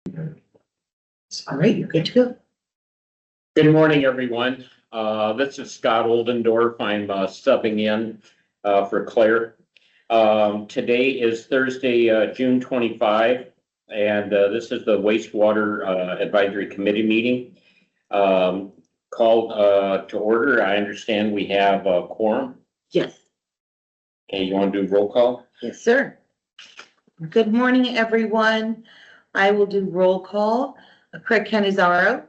All right, you're good to go. Good morning, everyone. This is Scott Oldendorf. I'm subbing in for Claire. Today is Thursday, June 25, and this is the Wastewater Advisory Committee meeting. Called to order. I understand we have a quorum. Yes. Okay, you want to do roll call? Yes, sir. Good morning, everyone. I will do roll call. Craig Canizaro.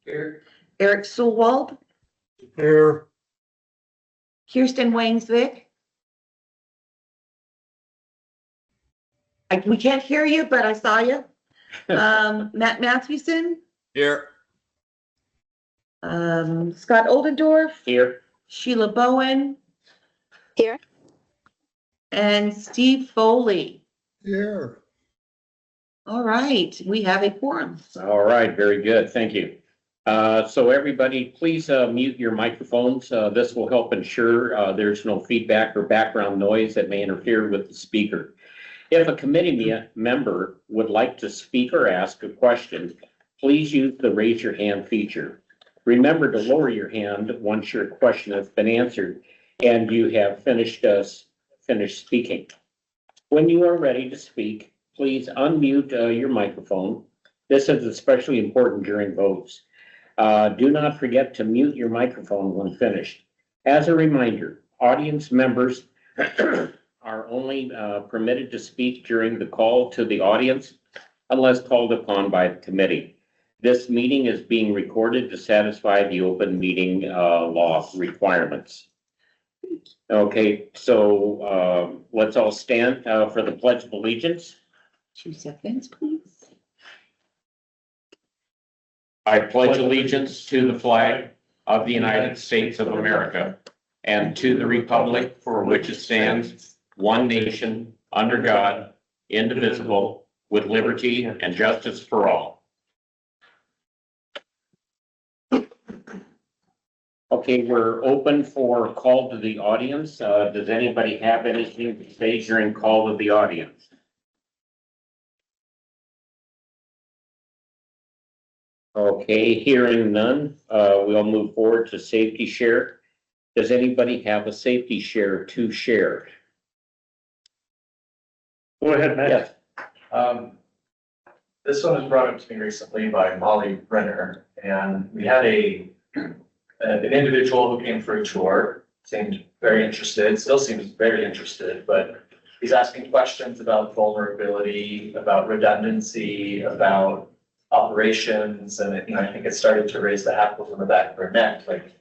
Here. Eric Sulwald. Here. Kirsten Wainsvik. We can't hear you, but I saw you. Matt Mathewson. Here. Scott Oldendorf. Here. Sheila Bowen. Here. And Steve Foley. Here. All right, we have a quorum. All right, very good. Thank you. So everybody, please mute your microphones. This will help ensure there's no feedback or background noise that may interfere with the speaker. If a committee member would like to speak or ask a question, please use the raise your hand feature. Remember to lower your hand once your question has been answered and you have finished speaking. When you are ready to speak, please unmute your microphone. This is especially important during votes. Do not forget to mute your microphone when finished. As a reminder, audience members are only permitted to speak during the call to the audience unless called upon by the committee. This meeting is being recorded to satisfy the open meeting law requirements. Okay, so let's all stand for the Pledge of Allegiance. 2 seconds, please. I pledge allegiance to the flag of the United States of America and to the republic for which it stands, one nation, under God, indivisible, with liberty and justice for all. Okay, we're open for call to the audience. Does anybody have anything to say during call to the audience? Okay, hearing none, we'll move forward to safety share. Does anybody have a safety share to share? Go ahead, Matt. Yes. This one was brought up to me recently by Molly Brenner, and we had an individual who came for a tour, seemed very interested, still seems very interested, but he's asking questions about vulnerability, about redundancy, about operations, and I think it started to raise the hackles on the back of her neck. Like,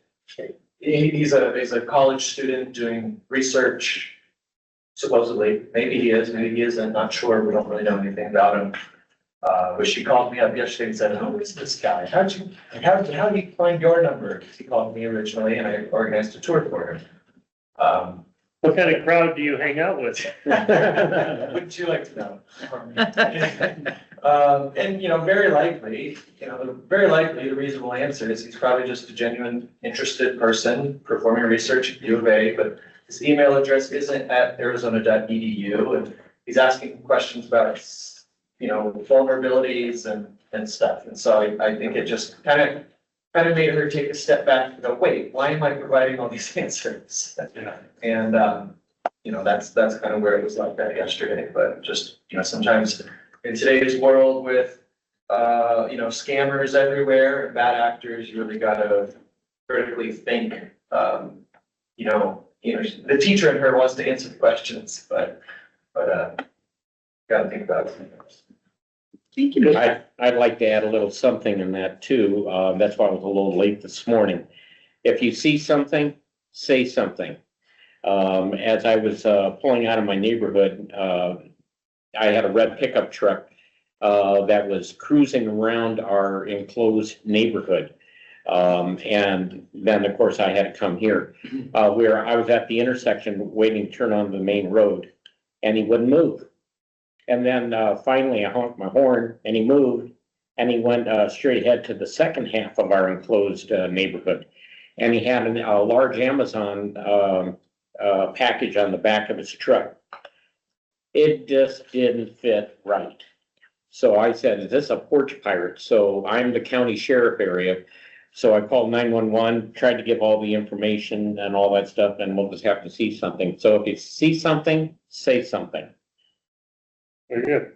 he's a college student doing research, supposedly. Maybe he is, maybe he isn't, not sure. We don't really know anything about him. But she called me up yesterday and said, "Who is this guy? How did he find your number?" He called me originally, and I organized a tour for him. What kind of crowd do you hang out with? Wouldn't you like to know? And very likely, the reasonable answer is he's probably just a genuine interested person performing research at U of A, but his email address isn't at arizona.edu, and he's asking questions about vulnerabilities and stuff. And so I think it just kind of made her take a step back and go, wait, why am I providing all these answers? And that's kind of where it was like that yesterday. But just sometimes in today's world with scammers everywhere and bad actors, you really gotta critically think. The teacher in her wants to answer the questions, but gotta think about it. Thank you. I'd like to add a little something in that too. That's why I was a little late this morning. If you see something, say something. As I was pulling out of my neighborhood, I had a red pickup truck that was cruising around our enclosed neighborhood. And then, of course, I had to come here. Where I was at the intersection waiting to turn on the main road, and he wouldn't move. And then finally I honked my horn and he moved, and he went straight ahead to the second half of our enclosed neighborhood. And he had a large Amazon package on the back of his truck. It just didn't fit right. So I said, is this a porch pirate? So I'm the county sheriff area. So I called 911, tried to give all the information and all that stuff, and we'll just have to see something. So if you see something, say something. Very good.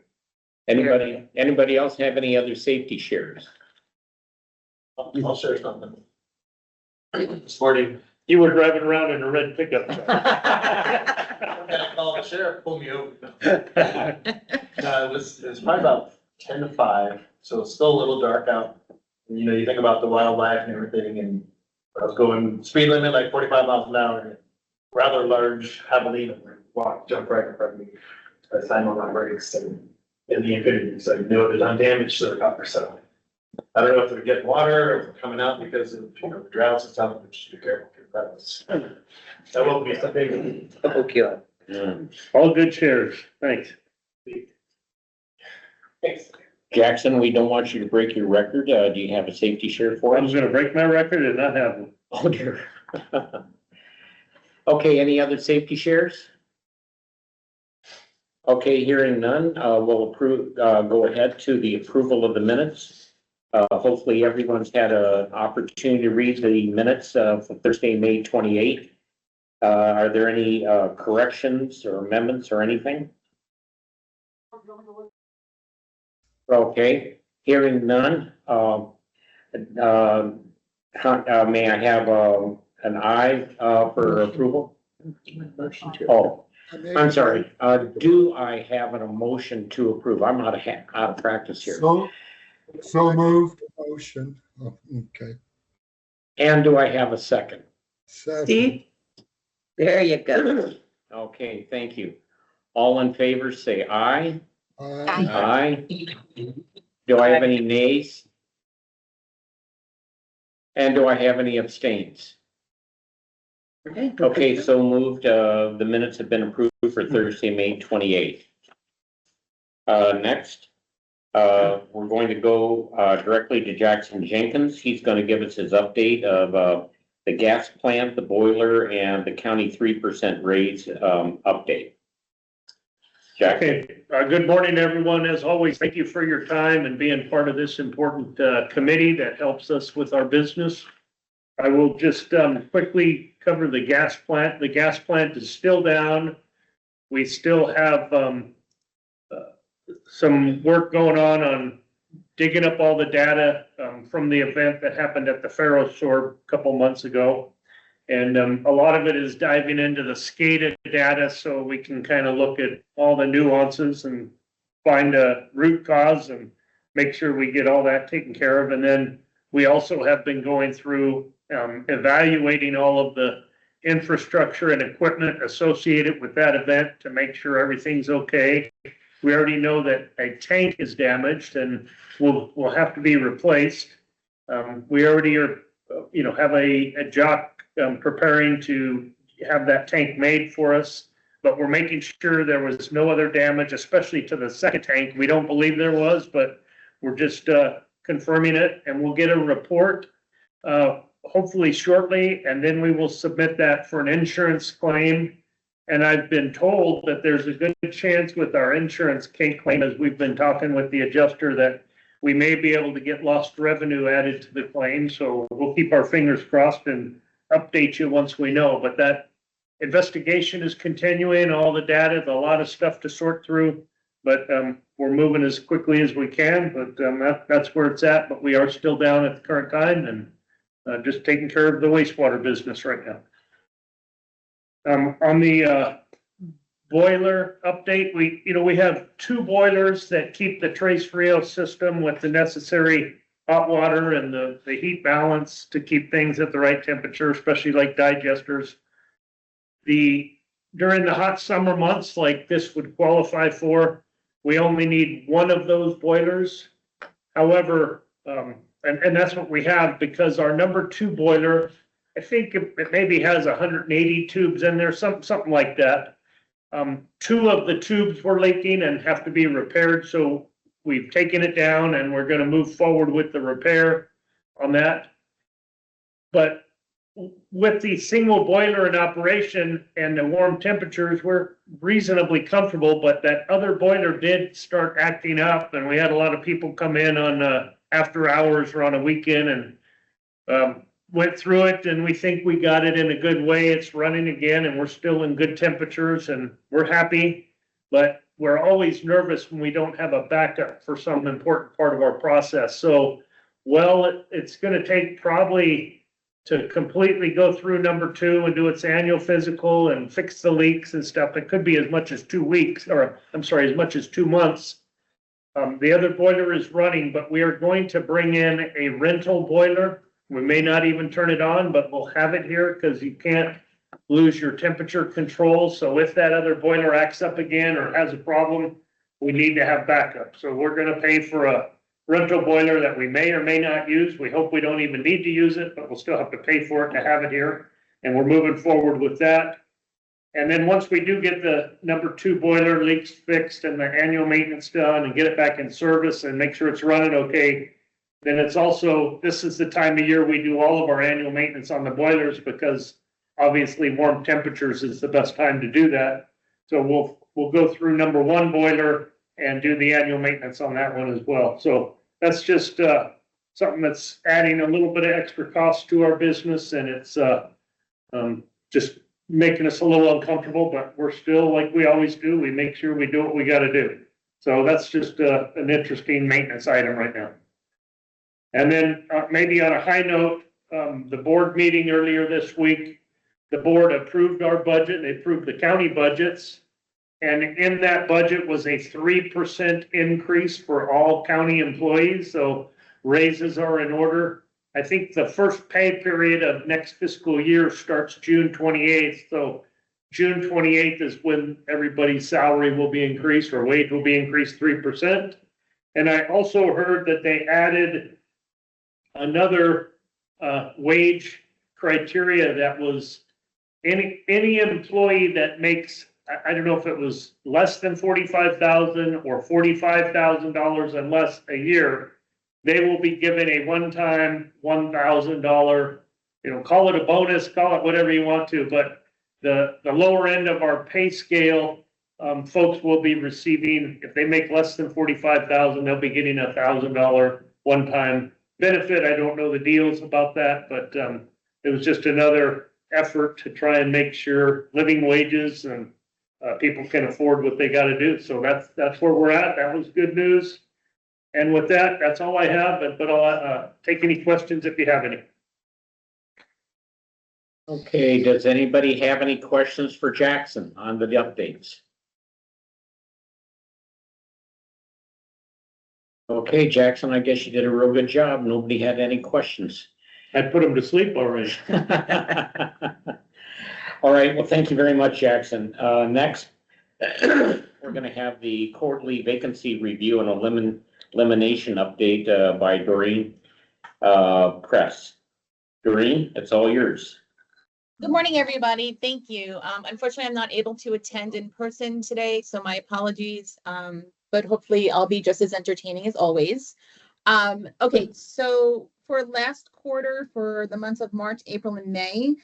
Anybody else have any other safety shares? I'll share something. This morning, You were driving around in a red pickup truck. I called the sheriff, pulled me over. No, it was probably about 10 to 5, so it's still a little dark out. And, you know, you think about the wildlife and everything, and I was going speed limit like 45 miles an hour, and a rather large javelina jumped right in front of me. I slammed on my brakes and in the infinity, so I knew it was undamaged to the car, so. I don't know if they're getting water or if they're coming out because of, you know, the droughts and stuff, but just be careful, because that will be something. Okay. All good shares. Thanks. Thanks. Jackson, we don't want you to break your record. Do you have a safety share for I us? was gonna break my record and not have one. Oh dear. Okay, any other safety shares? Okay, hearing none, we'll approve, go ahead to the approval of the minutes. Hopefully everyone's had an opportunity to read the minutes, for Thursday, May 28th. Are there any, corrections or amendments or anything? Okay, hearing none, may I have, an aye, for approval? Oh, I'm sorry, do I have a motion to approve? I'm out of practice here. So moved, motion, oh, okay. And do I have a second? Second. Steve? There you go. Okay, thank you. All in favor, say aye. Aye. Aye. Do I have any nays? And do I have any abstains? Okay, so moved, the minutes have been approved for Thursday, May 28th. Next, we're going to go, directly to Jackson Jenkins. He's gonna give us his update of, the gas plant, the boiler, and the county 3% raise, update. Jackson. Okay, good morning, everyone. As always, thank you for your time and being part of this important committee that helps us with our business. I will just quickly cover the gas plant. The gas plant is still down. We still have some work going on digging up all the data from the event that happened at the Ferrosorb a couple months ago. And a lot of it is diving into the SCADA data so we can kind of look at all the nuances and find a root cause and make sure we get all that taken care of. And then we also have been going through evaluating all of the infrastructure and equipment associated with that event to make sure everything's okay. We already know that a tank is damaged and will have to be replaced. We already are, have a jock preparing to have that tank made for us, but we're making sure there was no other damage, especially to the second tank. We don't believe there was, but we're just confirming it, and we'll get a report hopefully shortly, and then we will submit that for an insurance claim. And I've been told that there's a good chance with our insurance claim, as we've been talking with the adjuster, that we may be able to get lost revenue added to the claim. So we'll keep our fingers crossed and update you once we know. But that investigation is continuing, all the data, a lot of stuff to sort through. But we're moving as quickly as we can, but that's where it's at. But we are still down at the current time and just taking care of the wastewater business right now. On the boiler update, we have 2 boilers that keep the Tres Rios system with the necessary hot water and the heat balance to keep things at the right temperature, especially like digesters. During the hot summer months like this would qualify for, we only need 1 of those boilers. However, and that's what we have, because our number 2 boiler, I think it maybe has 180 tubes in there, something like that. 2 of the tubes were leaking and have to be repaired, so we've taken it down and we're going to move forward with the repair on that. But with the single boiler in operation and the warm temperatures, we're reasonably comfortable, but that other boiler did start acting up, and we had a lot of people come in on after hours or on a weekend and went through it, and we think we got it in a good way. It's running again, and we're still in good temperatures, and we're happy, but we're always nervous when we don't have a backup for some important part of our process. So, well, it's gonna take probably to completely go through number 2 and do its annual physical and fix the leaks and stuff. It could be as much as 2 weeks, or I'm sorry, as much as 2 months. The other boiler is running, but we are going to bring in a rental boiler. We may not even turn it on, but we'll have it here because you can't lose your temperature control. So if that other boiler acts up again or has a problem, we need to have backup. So we're gonna pay for a rental boiler that we may or may not use. We hope we don't even need to use it, but we'll still have to pay for it to have it here. And we're moving forward with that. And then once we do get the number 2 boiler leaks fixed and the annual maintenance done and get it back in service and make sure it's running okay, then it's also, this is the time of year we do all of our annual maintenance on the boilers, because obviously warm temperatures is the best time to do that. So we'll go through number 1 boiler and do the annual maintenance on that one as well. So that's just something that's adding a little bit of extra cost to our business, and it's just making us a little uncomfortable, but we're still, like we always do, we make sure we do what we got to do. So that's just an interesting maintenance item right now. And then maybe on a high note, the board meeting earlier this week, the board approved our budget. They approved the county budgets. And in that budget was a 3% increase for all county employees. So raises are in order. I think the first pay period of next fiscal year starts June 28th. So June 28th is when everybody's salary will be increased, or wage will be increased 3%. And I also heard that they added another wage criteria that was any employee that makes, I don't know if it was less than $45,000 or $45,000 and less a year, they will be given a one-time $1,000, call it a bonus, call it whatever you want to, but the lower end of our pay scale, folks will be receiving, if they make less than $45,000, they'll be getting $1,000 one-time benefit. I don't know the deals about that, but it was just another effort to try and make sure living wages and people can afford what they got to do. So that's where we're at. That was good news. And with that, that's all I have, but I'll take any questions if you have any. Okay, does anybody have any questions for Jackson on the updates? Okay, Jackson, I guess you did a real good job. Nobody had any questions. I put them to sleep already. All right, well, thank you very much, Jackson. Next, we're going to have the quarterly vacancy review and elimination update by Doreen Press. Doreen, it's all yours. Good morning, everybody. Thank you. Unfortunately, I'm not able to attend in person today, so my apologies. But hopefully I'll be just as entertaining as always. Okay, so for last quarter, for the months of March, April, and May,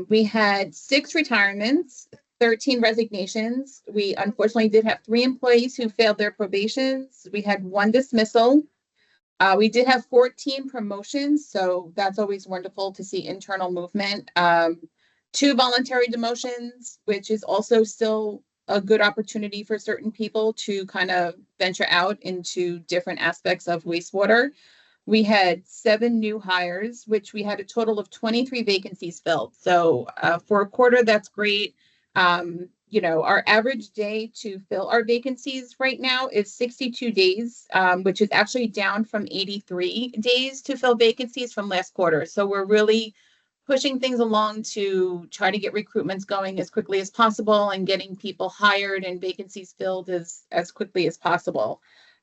we had 6 retirements, 13 resignations. We unfortunately did have 3 employees who failed their probations. We had 1 dismissal. We did have 14 promotions, so that's always wonderful to see internal movement. 2 voluntary demotions, which is also still a good opportunity for certain people to kind of venture out into different aspects of wastewater. We had 7 new hires, which we had a total of 23 vacancies filled. So for a quarter, that's great. Our average day to fill our vacancies right now is 62 days, which is actually down from 83 days to fill vacancies from last quarter. So we're really pushing things along to try to get recruitments going as quickly as possible and getting people hired and vacancies filled as quickly as possible.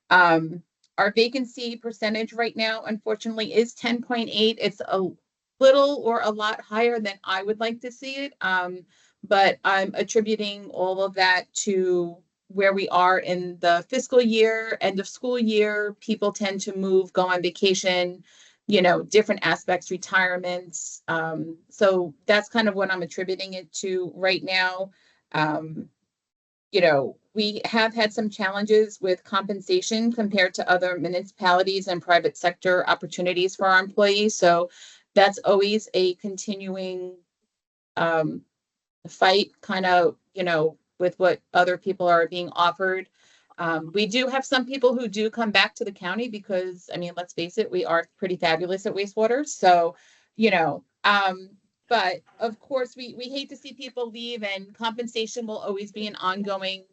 Our vacancy percentage right now, unfortunately, is 10.8. It's a little or a lot higher than I would like to see it. But I'm attributing all of that to where we are in the fiscal year, end of school year. People tend to move, go on vacation. different aspects, retirements. So that's kind of what I'm attributing it to right now. We have had some challenges with compensation compared to other municipalities and private sector opportunities for our employees. So that's always a continuing fight, kind of, with what other people are being offered. We do have some people who do come back to the county because, I mean, let's face it, we are pretty fabulous at wastewater. So, but of course, we hate to see people leave, and compensation will always be an ongoing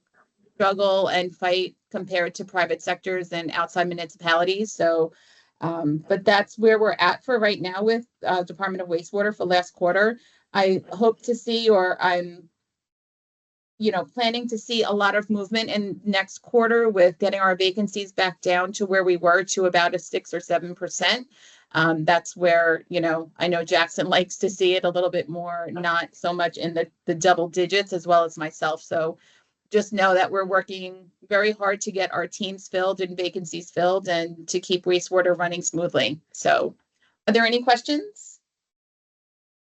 struggle and fight compared to private sectors and outside municipalities. So, but that's where we're at for right now with Department of Wastewater for last quarter. I hope to see, or I'm planning to see a lot of movement in next quarter with getting our vacancies back down to where we were, to about a 6 or 7%. That's where, I know Jackson likes to see it a little bit more, not so much in the double digits, as well as myself. So just know that we're working very hard to get our teams filled and vacancies filled and to keep wastewater running smoothly. So are there any questions?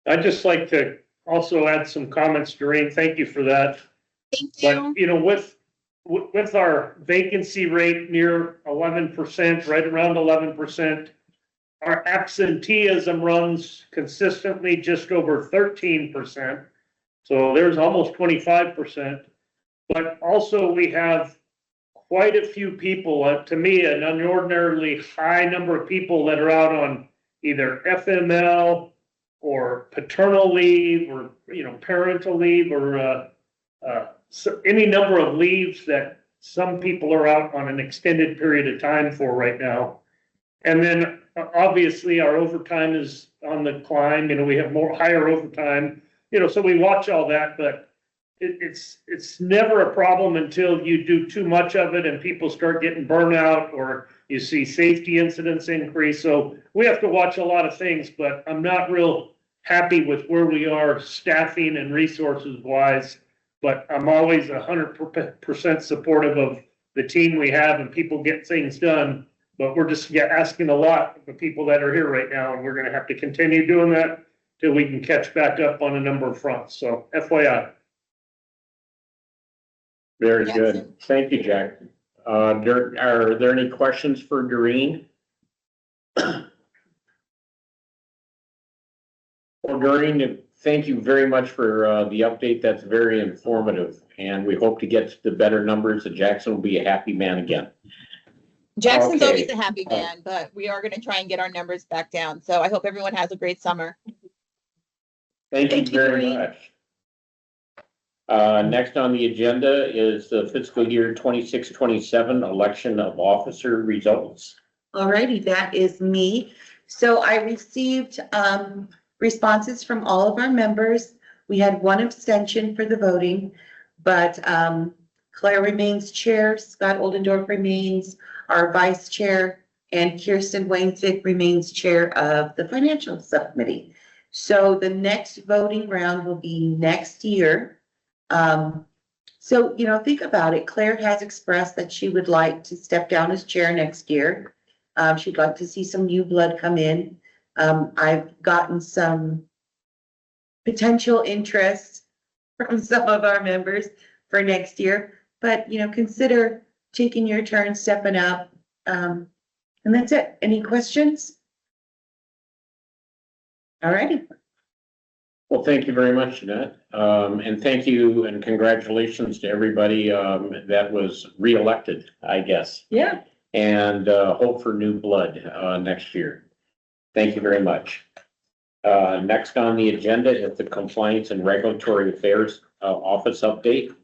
I'd just like to also add some comments, Doreen. Thank you for that. Thank you. But, with our vacancy rate near 11%, right around 11%, our absenteeism runs consistently just over 13%. So there's almost 25%. But also we have quite a few people, to me, an unordinarily high number of people that are out on either FML or paternal leave, or, parental leave, or so any number of leaves that some people are out on an extended period of time for right now. And then obviously our overtime is on the climb. We have higher overtime, so we watch all that, but it's never a problem until you do too much of it and people start getting burnout, or you see safety incidents increase. So we have to watch a lot of things, but I'm not real happy with where we are staffing and resources wise. But I'm always 100% supportive of the team we have, and people get things done. But we're just asking a lot of the people that are here right now, and we're going to have to continue doing that till we can catch back up on a number of fronts. So FYI. Very good. Thank you, Jack. Are there any questions for Doreen? Well, Doreen, thank you very much for the update. That's very informative, and we hope to get to the better numbers, and Jackson will be a happy man again. Jackson's Okay. always a happy man, but we are going to try and get our numbers back down. So I hope everyone has a great summer. Thank you Thank you, very Doreen. much. Next on the agenda is the fiscal year 26-27 election of officer results. Alrighty, that is me. So I received responses from all of our members. We had one abstention for the voting, but Claire remains chair, Scott Oldendorf remains our vice chair, and Kirsten Wainsik remains chair of the financial subcommittee. So the next voting round will be next year. So, think about it. Claire has expressed that she would like to step down as chair next year. She'd like to see some new blood come in. I've gotten some potential interest from some of our members for next year, but, consider taking your turn, stepping up. And that's it. Any questions? All righty. Well, thank you very much, Jeanette. And thank you and congratulations to everybody that was reelected, I guess. Yeah. And hope for new blood next year. Thank you very much. Next on the agenda is the Compliance and Regulatory Affairs Office update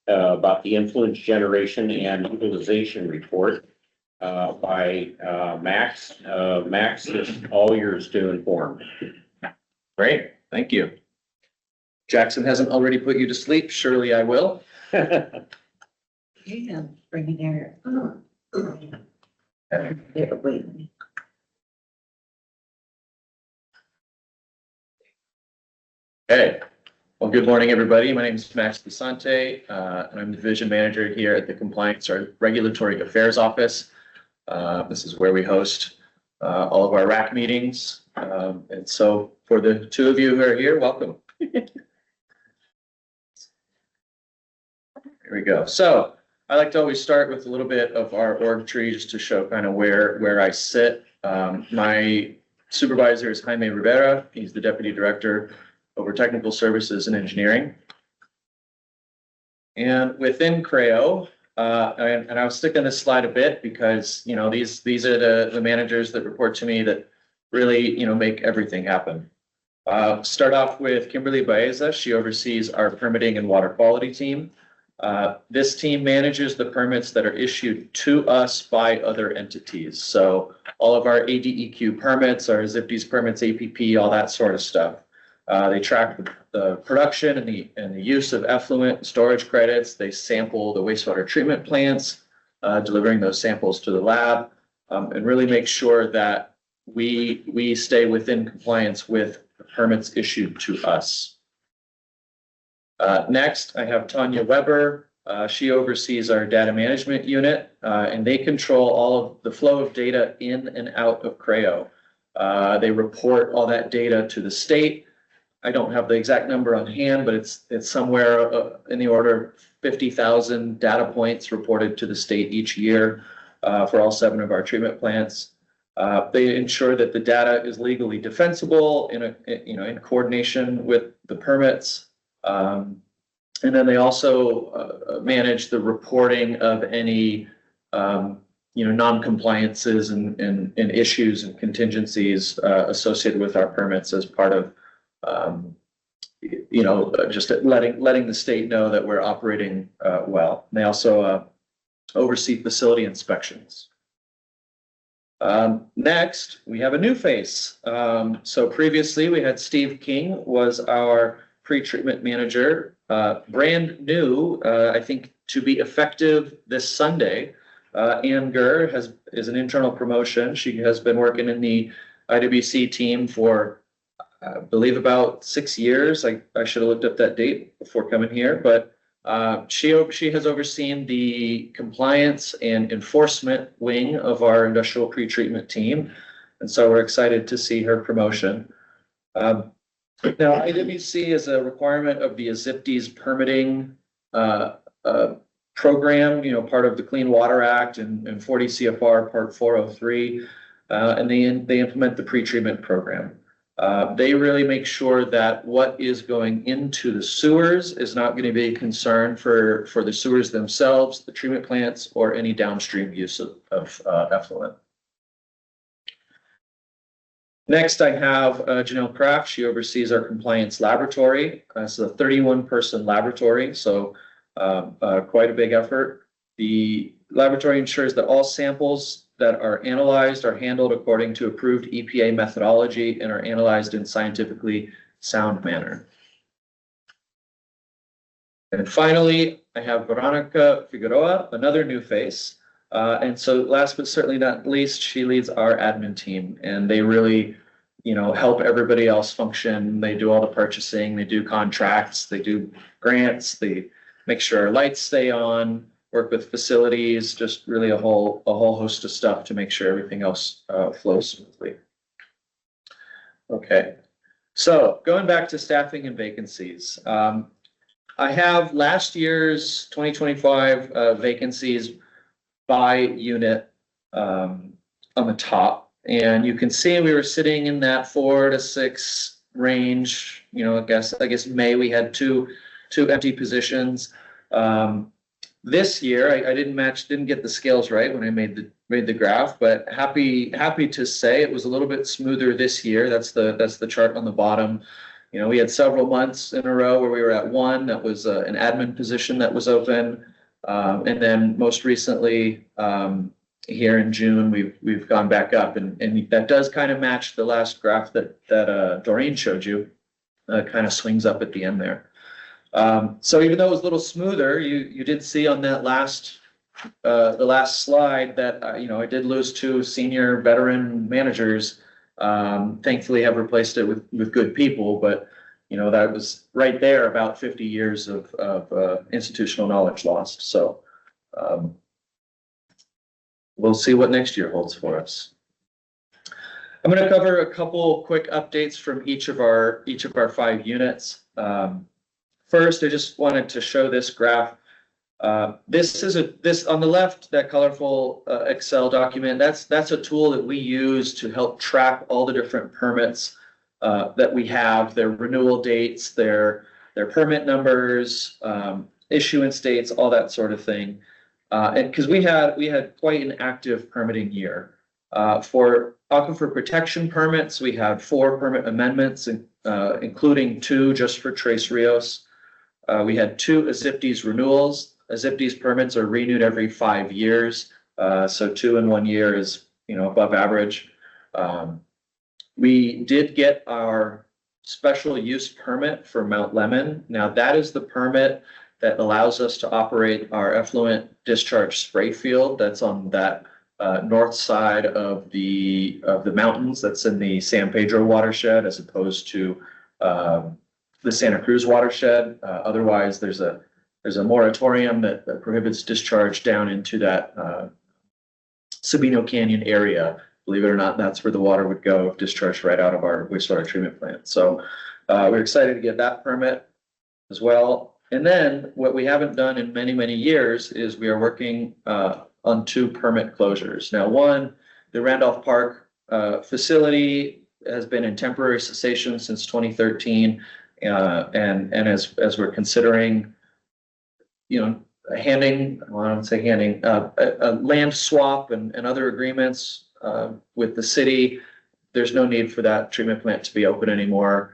about the influence generation and utilization report by Max. Max, it's all yours to inform. Great, thank you. Jackson hasn't already put you to sleep. Surely I will. Yeah, bring it there. There, wait. Okay. Well, good morning, everybody. My name is Max Desante, and I'm the division manager here at the Compliance or Regulatory Affairs Office. This is where we host all of our RAC meetings. And so for the two of you who are here, welcome. Here we go. So I like to always start with a little bit of our org tree just to show kind of where I sit. My supervisor is Jaime Rivera. He's the Deputy Director over Technical Services and Engineering. And within CREO, and I was sticking this slide a bit because, you know, these are the managers that report to me that really, you know, make everything happen. Start off with Kimberly Baeza. She oversees our permitting and water quality team. This team manages the permits that are issued to us by other entities. So all of our ADEQ permits, our ZIPDs permits, APP, all that sort of stuff. They track the production and the use of effluent storage credits. They sample the wastewater treatment plants, delivering those samples to the lab, and really make sure that we stay within compliance with the permits issued to us. Next, I have Tanya Weber. She oversees our data management unit, and they control all of the flow of data in and out of CREO. They report all that data to the state. I don't have the exact number on hand, but it's somewhere in the order of 50,000 data points reported to the state each year for all 7 of our treatment plants. They ensure that the data is legally defensible in coordination with the permits. And then they also manage the reporting of any non-compliances and issues and contingencies associated with our permits as part of just letting the state know that we're operating well. And they also oversee facility inspections. Next, we have a new face. So previously we had Steve King was our pre-treatment manager, brand new, I think to be effective this Sunday. Ann Gurr is an internal promotion. She has been working in the IWC team for I believe about 6 years. I should have looked up that date before coming here, but she has overseen the compliance and enforcement wing of our industrial pretreatment team. And so we're excited to see her promotion. Now IWC is a requirement of the ZIPDs permitting program, part of the Clean Water Act and 40 CFR Part 403, and they implement the pretreatment program. They really make sure that what is going into the sewers is not going to be a concern for the sewers themselves, the treatment plants, or any downstream use of effluent. Next, I have Janelle Kraft. She oversees our compliance laboratory. It's a 31-person laboratory, so quite a big effort. The laboratory ensures that all samples that are analyzed are handled according to approved EPA methodology and are analyzed in scientifically sound manner. And finally, I have Veronica Figueroa, another new face. And so last but certainly not least, she leads our admin team, and they really, help everybody else function. They do all the purchasing, they do contracts, they do grants, they make sure our lights stay on, work with facilities, just really a whole host of stuff to make sure everything else flows smoothly. Okay, so going back to staffing and vacancies. I have last year's 2025 vacancies by unit on the top, and you can see we were sitting in that 4 to 6 range. I guess May we had two empty positions. This year, I didn't get the scales right when I made the graph, but happy to say it was a little bit smoother this year. That's the chart on the bottom. We had several months in a row where we were at 1. That was an admin position that was open, and then most recently here in June we've gone back up, and that does kind of match the last graph that Doreen showed you. Kind of swings up at the end there. So even though it was a little smoother, you did see on that the last slide that I did lose 2 senior veteran managers. Thankfully have replaced it with good people, but that was right there about 50 years of institutional knowledge lost. So we'll see what next year holds for us. I'm gonna cover a couple quick updates from each of our 5 units. First, I just wanted to show this graph. This on the left, that colorful Excel document, that's a tool that we use to help track all the different permits that we have, their renewal dates, their permit numbers, issuance dates, all that sort of thing. And because we had quite an active permitting year. For aquifer protection permits, we had 4 permit amendments, including 2 just for Tres Rios. We had 2 AZIPDES renewals. AZIPDES permits are renewed every 5 years. So 2 in 1 year is, above average. We did get our special use permit for Mount Lemon. Now that is the permit that allows us to operate our effluent discharge spray field. That's on that north side of the mountains. That's in the San Pedro watershed as opposed to the Santa Cruz watershed. Otherwise, there's a moratorium that prohibits discharge down into that Sabino Canyon area. Believe it or not, that's where the water would go if discharged right out of our wastewater treatment plant. So we're excited to get that permit as well. And then what we haven't done in many, many years is we are working on 2 permit closures. Now, one, the Randolph Park facility has been in temporary cessation since 2013. And as we're considering, handing, well, I don't say handing, a land swap and other agreements with the city, there's no need for that treatment plant to be open anymore.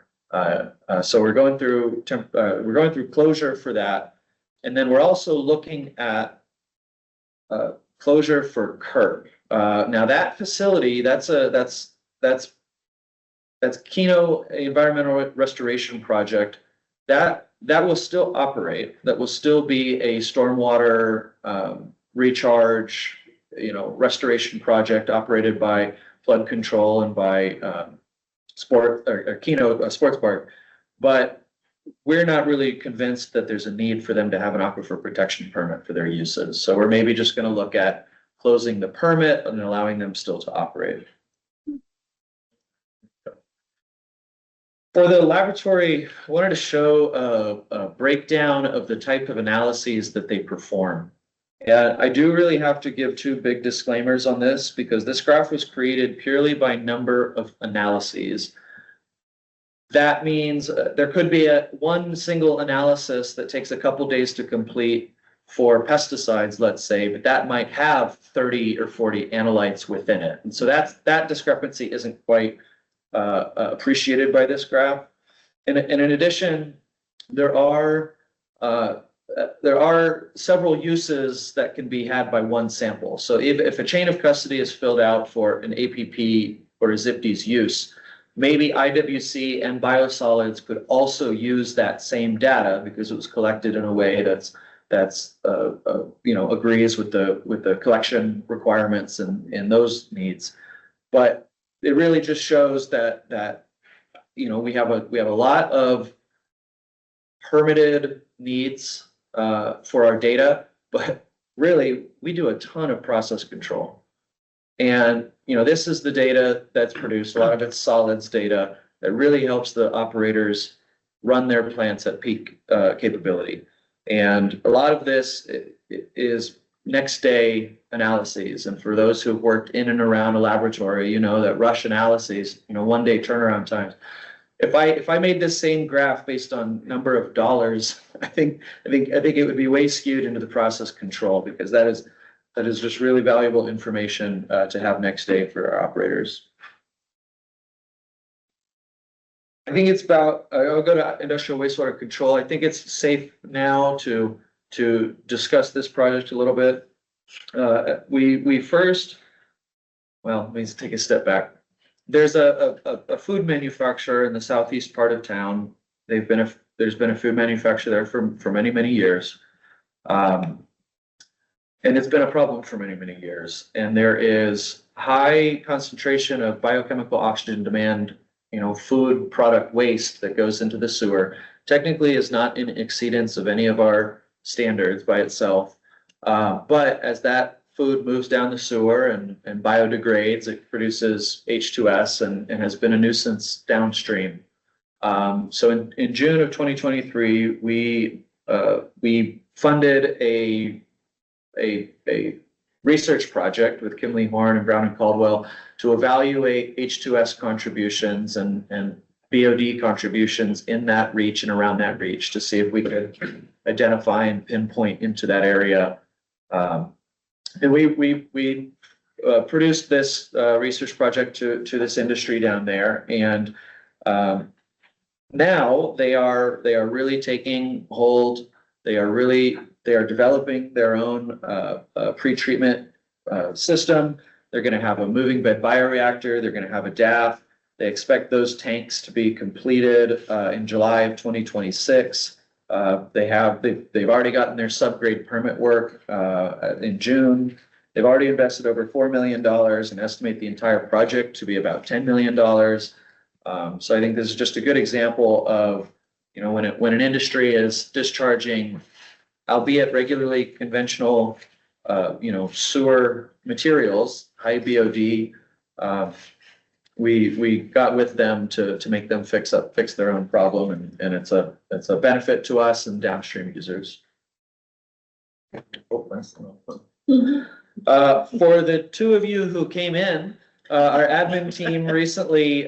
So we're going through closure for that. And then we're also looking at closure for curb. Now that facility, that's Keno Environmental Restoration Project. That will still operate. That will still be a stormwater recharge, restoration project operated by flood control and by Keno Sports Park. But we're not really convinced that there's a need for them to have an aquifer protection permit for their uses. So we're maybe just going to look at closing the permit and allowing them still to operate. For the laboratory, I wanted to show a breakdown of the type of analyses that they perform. And I do really have to give 2 big disclaimers on this because this graph was created purely by number of analyses. That means there could be one single analysis that takes a couple days to complete for pesticides, let's say, but that might have 30 or 40 analytes within it. And so that discrepancy isn't quite appreciated by this graph. And in addition, there are several uses that can be had by one sample. So if a chain of custody is filled out for an APP or a ZIPDES use, maybe IWC and biosolids could also use that same data because it was collected in a way that's agrees with the collection requirements and those needs. But it really just shows that we have a lot of permitted needs for our data, but really we do a ton of process control. And this is the data that's produced. A lot of it's solids data that really helps the operators run their plants at peak capability. And a lot of this is next day analyses. And for those who've worked in and around a laboratory, that rush analyses, 1 day turnaround times. If I made this same graph based on number of dollars, I think it would be way skewed into the process control because that is just really valuable information to have next day for our operators. I think it's about, I'll go to industrial wastewater control. I think it's safe now to discuss this project a little bit. We first, well, let me take a step back. There's a food manufacturer in the southeast part of town. There's been a food manufacturer there for many, many years. And it's been a problem for many, many years. And there is high concentration of biochemical oxygen demand, food product waste that goes into the sewer. Technically is not in exceedance of any of our standards by itself. But as that food moves down the sewer and biodegrades, it produces H2S and has been a nuisance downstream. So in June of 2023, we funded a research project with Kimley Horn and Brown and Caldwell to evaluate H2S contributions and BOD contributions in that reach and around that reach to see if we could identify and pinpoint into that area. And we produced this research project to this industry down there, and now they are really taking hold. They are developing their own pretreatment system. They're going to have a moving bed bioreactor. They're going to have a DAF. They expect those tanks to be completed in July of 2026. They've already gotten their subgrade permit work in June. They've already invested over $4 million and estimate the entire project to be about $10 million. So I think this is just a good example of, when an industry is discharging, albeit regularly conventional, sewer materials, high BOD, we got with them to make them fix their own problem, and it's a benefit to us and downstream users. For the two of you who came in, our admin team recently,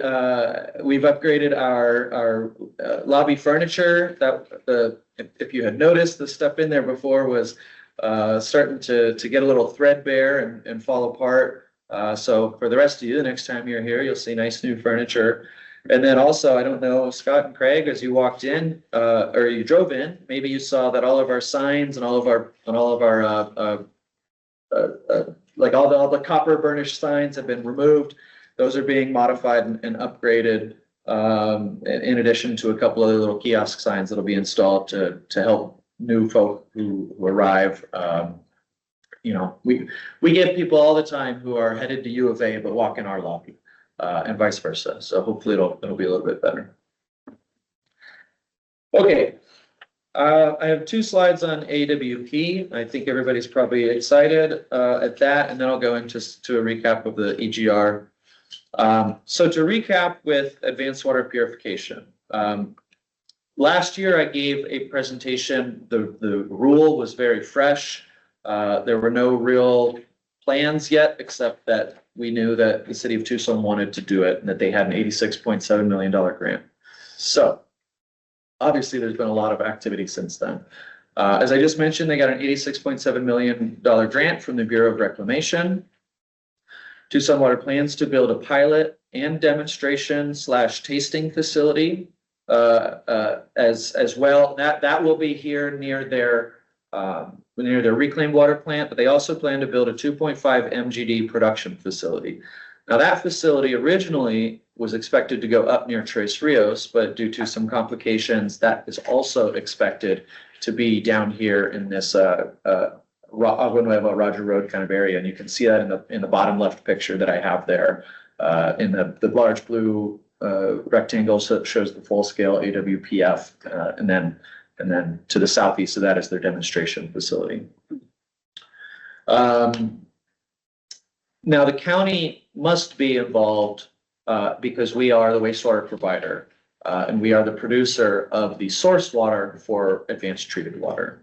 we've upgraded our lobby furniture. If you had noticed, the stuff in there before was starting to get a little threadbare and fall apart. So for the rest of you, the next time you're here, you'll see nice new furniture. And then also, I don't know, Scott and Craig, as you walked in, or you drove in, maybe you saw that all of our signs and all of our like all the copper burnished signs have been removed. Those are being modified and upgraded, in addition to a couple of little kiosk signs that'll be installed to help new folk who arrive. We get people all the time who are headed to U of A but walk in our lobby, and vice versa. So hopefully it'll be a little bit better. Okay. I have 2 slides on AWP. I think everybody's probably excited at that, and then I'll go into a recap of the EGR. So to recap with advanced water purification. Last year I gave a presentation. The rule was very fresh. There were no real plans yet, except that we knew that the city of Tucson wanted to do it and that they had an $86.7 million grant. So obviously there's been a lot of activity since then. As I just mentioned, they got an $86.7 million grant from the Bureau of Reclamation. Tucson Water plans to build a pilot and demonstration/tasting facility as well. That will be here near their reclaimed water plant, but they also plan to build a 2.5 MGD production facility. Now that facility originally was expected to go up near Tres Rios, but due to some complications, that is also expected to be down here in this Agua Nueva, Roger Road kind of area. And you can see that in the bottom left picture that I have there, in the large blue rectangle, so it shows the full scale AWPF, and then to the southeast of that is their demonstration facility. Now the county must be involved because we are the wastewater provider, and we are the producer of the source water for advanced treated water.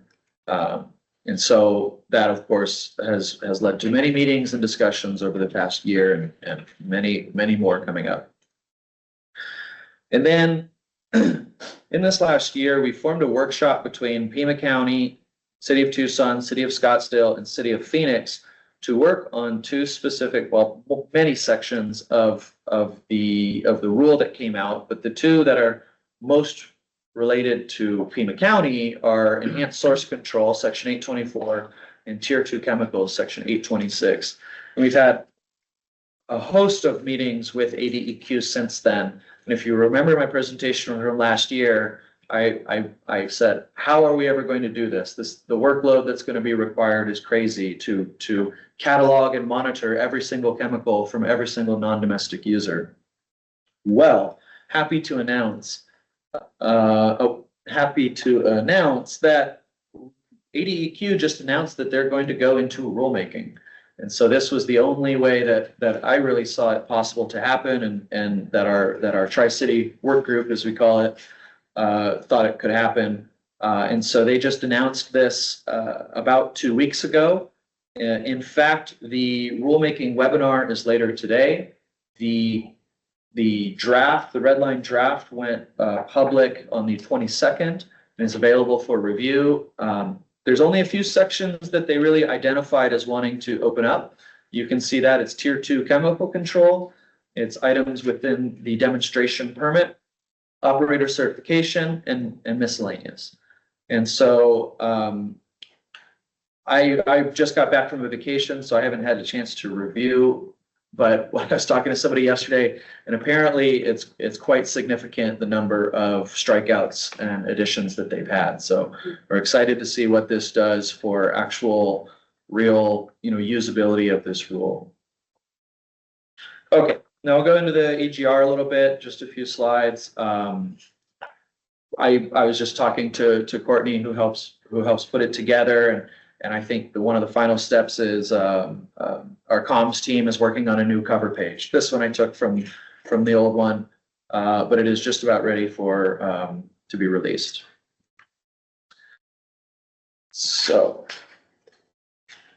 And so that, of course, has led to many meetings and discussions over the past year, and many more coming up. And then in this last year, we formed a workshop between Pima County, City of Tucson, City of Scottsdale, and City of Phoenix to work on 2 specific, many sections of the rule that came out, but the 2 that are most related to Pima County are enhanced source control, section 824, and tier 2 chemicals, section 826. And we've had a host of meetings with ADEQ since then. And if you remember my presentation from last year, I said, how are we ever going to do this? The workload that's going to be required is crazy to catalog and monitor every single chemical from every single non-domestic user. Well, happy to announce that ADEQ just announced that they're going to go into rulemaking. And so this was the only way that I really saw it possible to happen, and that our Tri-City work group, as we call it, thought it could happen. And so they just announced this about 2 weeks ago. In fact, the rulemaking webinar is later today. The draft, the red line draft, went public on the 22nd and is available for review. There's only a few sections that they really identified as wanting to open up. You can see that it's tier 2 chemical control. It's items within the demonstration permit, operator certification, and miscellaneous. And so I just got back from a vacation, so I haven't had a chance to review. But when I was talking to somebody yesterday, and apparently it's quite significant, the number of strikeouts and additions that they've had. So we're excited to see what this does for actual real, usability of this rule. Okay, now I'll go into the AGR a little bit, just a few slides. I was just talking to Courtney, who helps put it together, and I think one of the final steps is our comms team is working on a new cover page. This one I took from the old one, but it is just about ready for to be released. So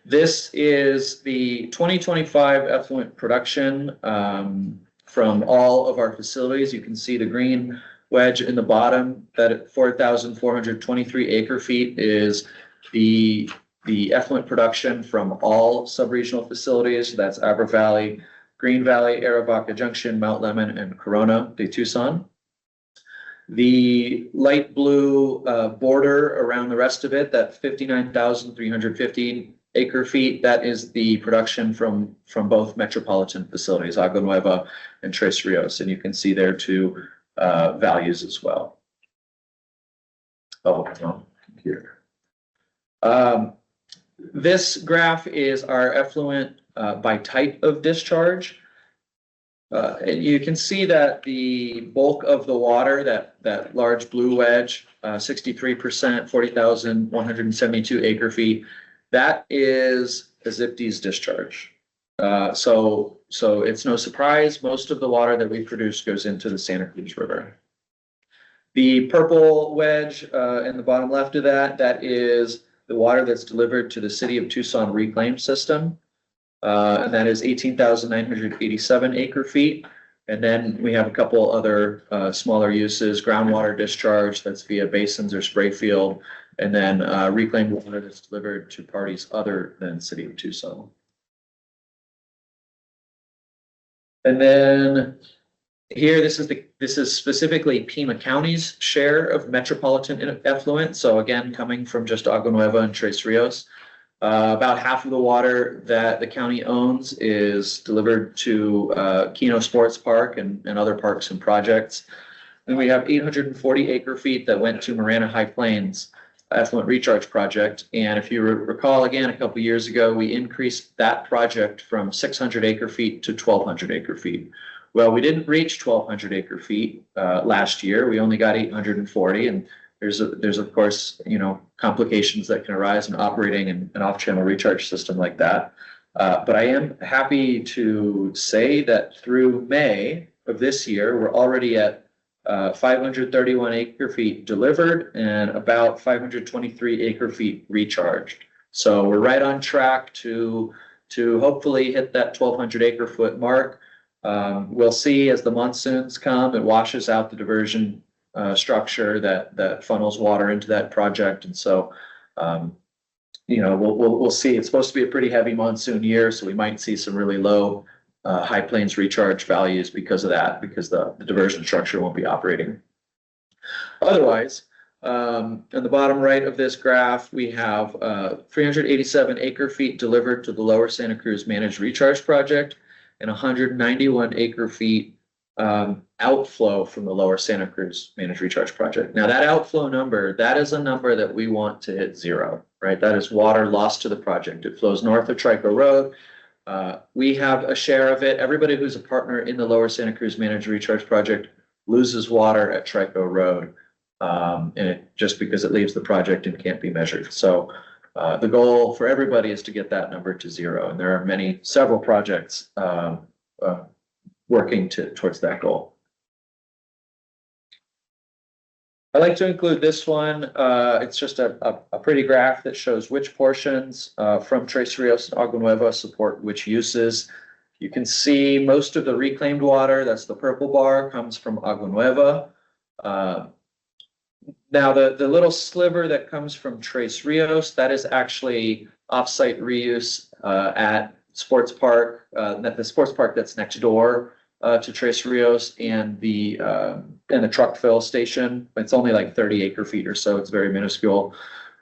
this is the 2025 effluent production from all of our facilities. You can see the green wedge in the bottom, that at 4,423 acre feet is the effluent production from all sub-regional facilities. That's Abra Valley, Green Valley, Arabaca Junction, Mount Lemmon, and Corona de Tucson. The light blue border around the rest of it, that 59,350 acre feet, that is the production from both metropolitan facilities, Agua Nueva and Tres Rios, and you can see there two values as well. Oh, no, here. This graph is our effluent by type of discharge. And you can see that the bulk of the water, that large blue wedge, 63%, 40,172 acre feet, that is a ZIPD's discharge. So it's no surprise, most of the water that we produce goes into the Santa Cruz River. The purple wedge in the bottom left of that is the water that's delivered to the City of Tucson reclaim system. And that is 18,987 acre feet. And then we have a couple other smaller uses, groundwater discharge that's via basins or spray field, and then reclaimed water that's delivered to parties other than City of Tucson. And then here, this is specifically Pima County's share of metropolitan effluent. So again, coming from just Agua Nueva and Tres Rios. About half of the water that the county owns is delivered to Keno Sports Park and other parks and projects. Then we have 840 acre feet that went to Marana High Plains effluent recharge project. And if you recall, again, a couple years ago, we increased that project from 600 acre feet to 1,200 acre feet. Well, we didn't reach 1,200 acre feet last year. We only got 840, and there's of course, complications that can arise in operating an off-channel recharge system like that. But I am happy to say that through May of this year, we're already at 531 acre feet delivered and about 523 acre feet recharged. So we're right on track to hopefully hit that 1,200 acre foot mark. We'll see as the monsoons come, it washes out the diversion structure that funnels water into that project. And so, we'll see. It's supposed to be a pretty heavy monsoon year, so we might see some really low High Plains recharge values because of that, because the diversion structure won't be operating. Otherwise, on the bottom right of this graph, we have 387 acre feet delivered to the Lower Santa Cruz Managed Recharge Project and 191 acre feet outflow from the Lower Santa Cruz Managed Recharge Project. Now that outflow number, that is a number that we want to hit zero, right? That is water lost to the project. It flows north of Trico Road. We have a share of it. Everybody who's a partner in the Lower Santa Cruz Managed Recharge Project loses water at Trico Road, and just because it leaves the project and can't be measured. So The goal for everybody is to get that number to zero, and there are several projects working towards that goal. I like to include this one. It's just a pretty graph that shows which portions from Tres Rios and Agua Nueva support which uses. You can see most of the reclaimed water, that's the purple bar, comes from Agua Nueva. Now, the little sliver that comes from Tres Rios, that is actually offsite reuse at sports park, the sports park that's next door to Tres Rios and the truck fill station. It's only like 30 acre feet or so. It's very minuscule.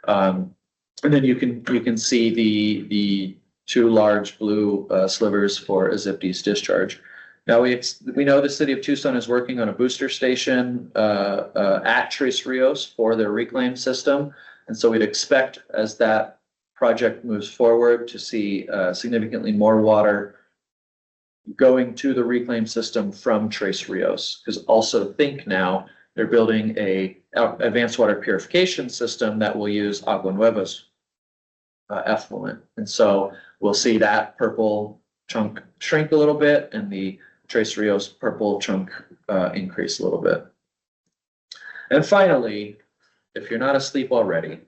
And then you can see the two large blue slivers for Azipti's discharge. Now we know the city of Tucson is working on a booster station at Tres Rios for their reclaim system. And so we'd expect as that project moves forward to see significantly more water going to the reclaim system from Tres Rios. Because also think now they're building a advanced water purification system that will use Agua Nueva's effluent. And so we'll see that purple chunk shrink a little bit and the Tres Rios purple chunk increase a little bit. And finally, if you're not asleep already,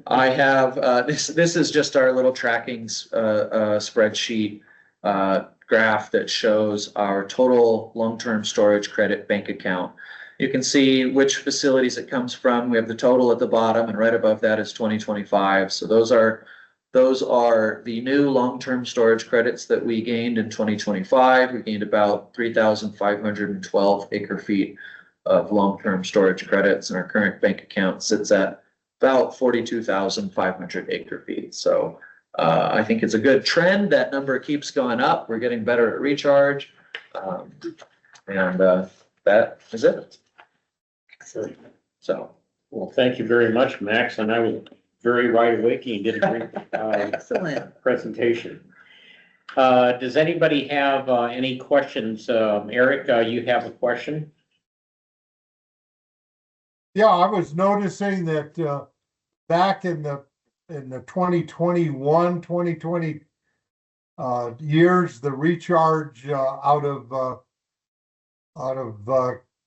I have this is just our little tracking spreadsheet graph that shows our total long-term storage credit bank account. You can see which facilities it comes from. We have the total at the bottom, and right above that is 2025. So those are the new long-term storage credits that we gained in 2025. We gained about 3,512 acre feet of long-term storage credits, and our current bank account sits at about 42,500 acre feet. So I think it's a good trend. That number keeps going up. We're getting better at recharge. And that is it. Excellent. So. Well, thank you very much, Max. And I was very wide awake. You did a great Excellent. presentation. Does anybody have any questions? Eric, you have a question? Yeah, I was noticing that back in the 2021, 2020 years, the recharge out of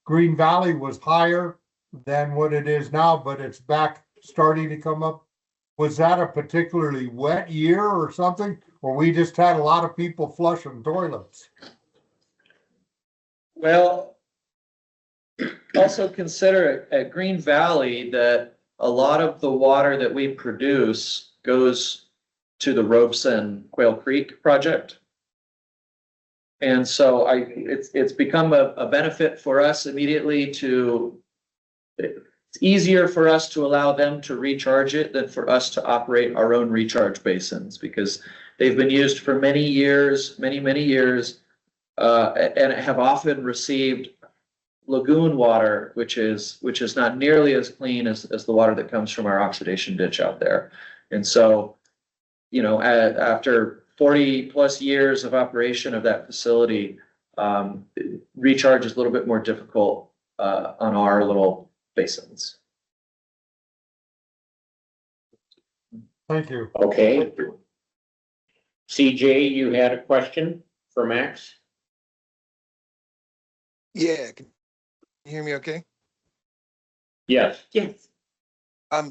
Green Valley was higher than what it is now, but it's back starting to come up. Was that a particularly wet year or something? Or we just had a lot of people flushing toilets? Well, also consider at Green Valley that a lot of the water that we produce goes to the Robeson Quail Creek project. And so it's become a benefit for us immediately it's easier for us to allow them to recharge it than for us to operate our own recharge basins, because they've been used for many years, many years, and have often received lagoon water, which is not nearly as clean as the water that comes from our oxidation ditch out there. And so, after 40 plus years of operation of that facility, recharge is a little bit more difficult on our little basins. Thank you. Okay. CJ, you had a question for Max? Yeah, can you hear me okay? Yes. Yes.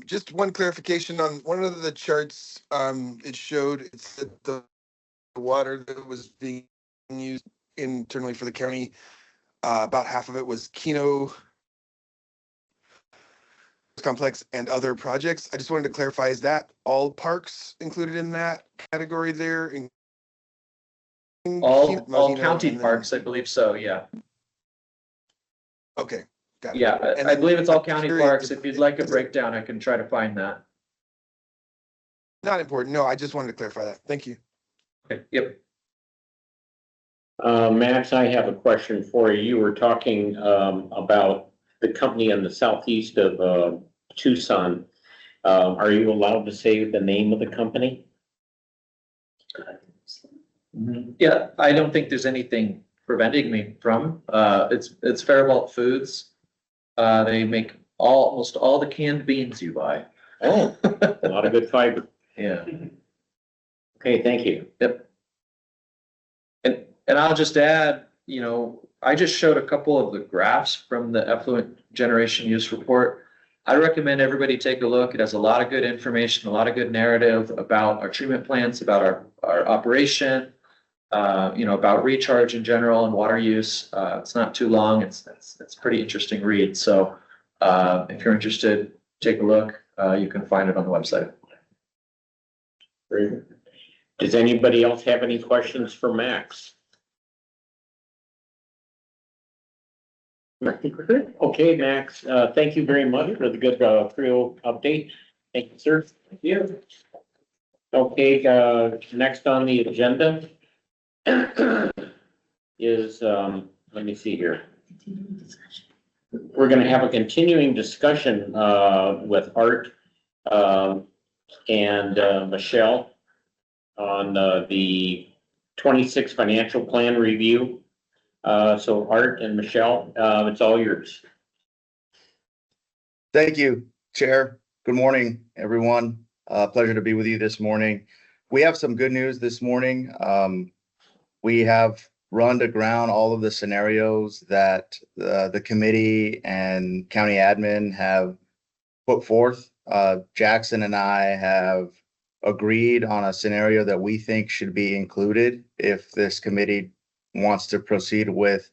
Just one clarification on one of the charts, it showed it said the water that was being used internally for the county, about half of it was Keno complex and other projects. I just wanted to clarify, is that all parks included in that category there? All county parks, I believe so, yeah. Okay, got it. Yeah, And I then believe it's all I'm county curious parks. If you'd like a breakdown, I can try to find that. Not important. No, I just wanted to clarify that. Thank you. Okay, yep. Max, I have a question for you. You were talking about the company in the southeast of Tucson. Are you allowed to say the name of the company? Yeah, I don't think there's anything preventing me from. It's Faribault Foods. They make almost all the canned beans you buy. Oh, a lot of good fiber. Yeah. Okay, thank you. Yep. And I'll just add, you know, I just showed a couple of the graphs from the effluent generation use report. I recommend everybody take a look. It has a lot of good information, a lot of good narrative about our treatment plants, about our operation, you know, about recharge in general and water use. It's not too long. It's a pretty interesting read. So if you're interested, take a look. You can find it on the website. Great. Does anybody else have any questions for Max? I think we're good. Okay, Max, thank you very much for the good Creo update. Thank you, sir. Thank you. Okay, next on the agenda is, let me see here. We're gonna have a continuing discussion with Art and Michelle on the 26 financial plan review. So Art and Michelle, it's all yours. Thank you, Chair. Good morning, everyone. Pleasure to be with you this morning. We have some good news this morning. We have run to ground all of the scenarios that the committee and county admin have put forth. Jackson and I have agreed on a scenario that we think should be included if this committee wants to proceed with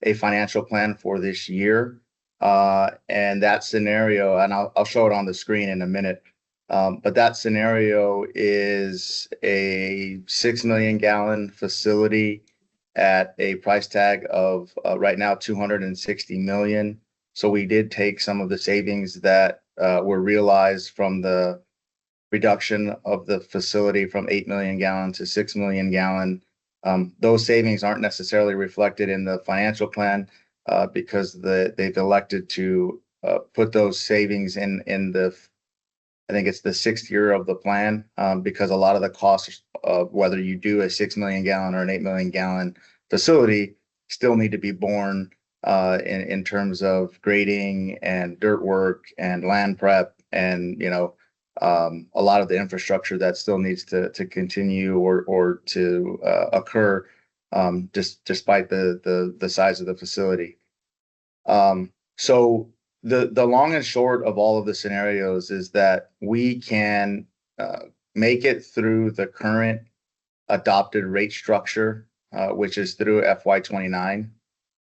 a financial plan for this year. And that scenario, and I'll show it on the screen in a minute, but that scenario is a 6 million gallon facility at a price tag of right now 260 million. So we did take some of the savings that were realized from the reduction of the facility from 8 million gallon to 6 million gallon. Those savings aren't necessarily reflected in the financial plan because they've elected to put those savings in the, I think it's the 6th year of the plan, because a lot of the costs of whether you do a 6 million gallon or an 8 million gallon facility still need to be borne in terms of grading and dirt work and land prep and, you know, a lot of the infrastructure that still needs to continue or to occur, despite the size of the facility. So the long and short of all of the scenarios is that we can make it through the current adopted rate structure, which is through FY29.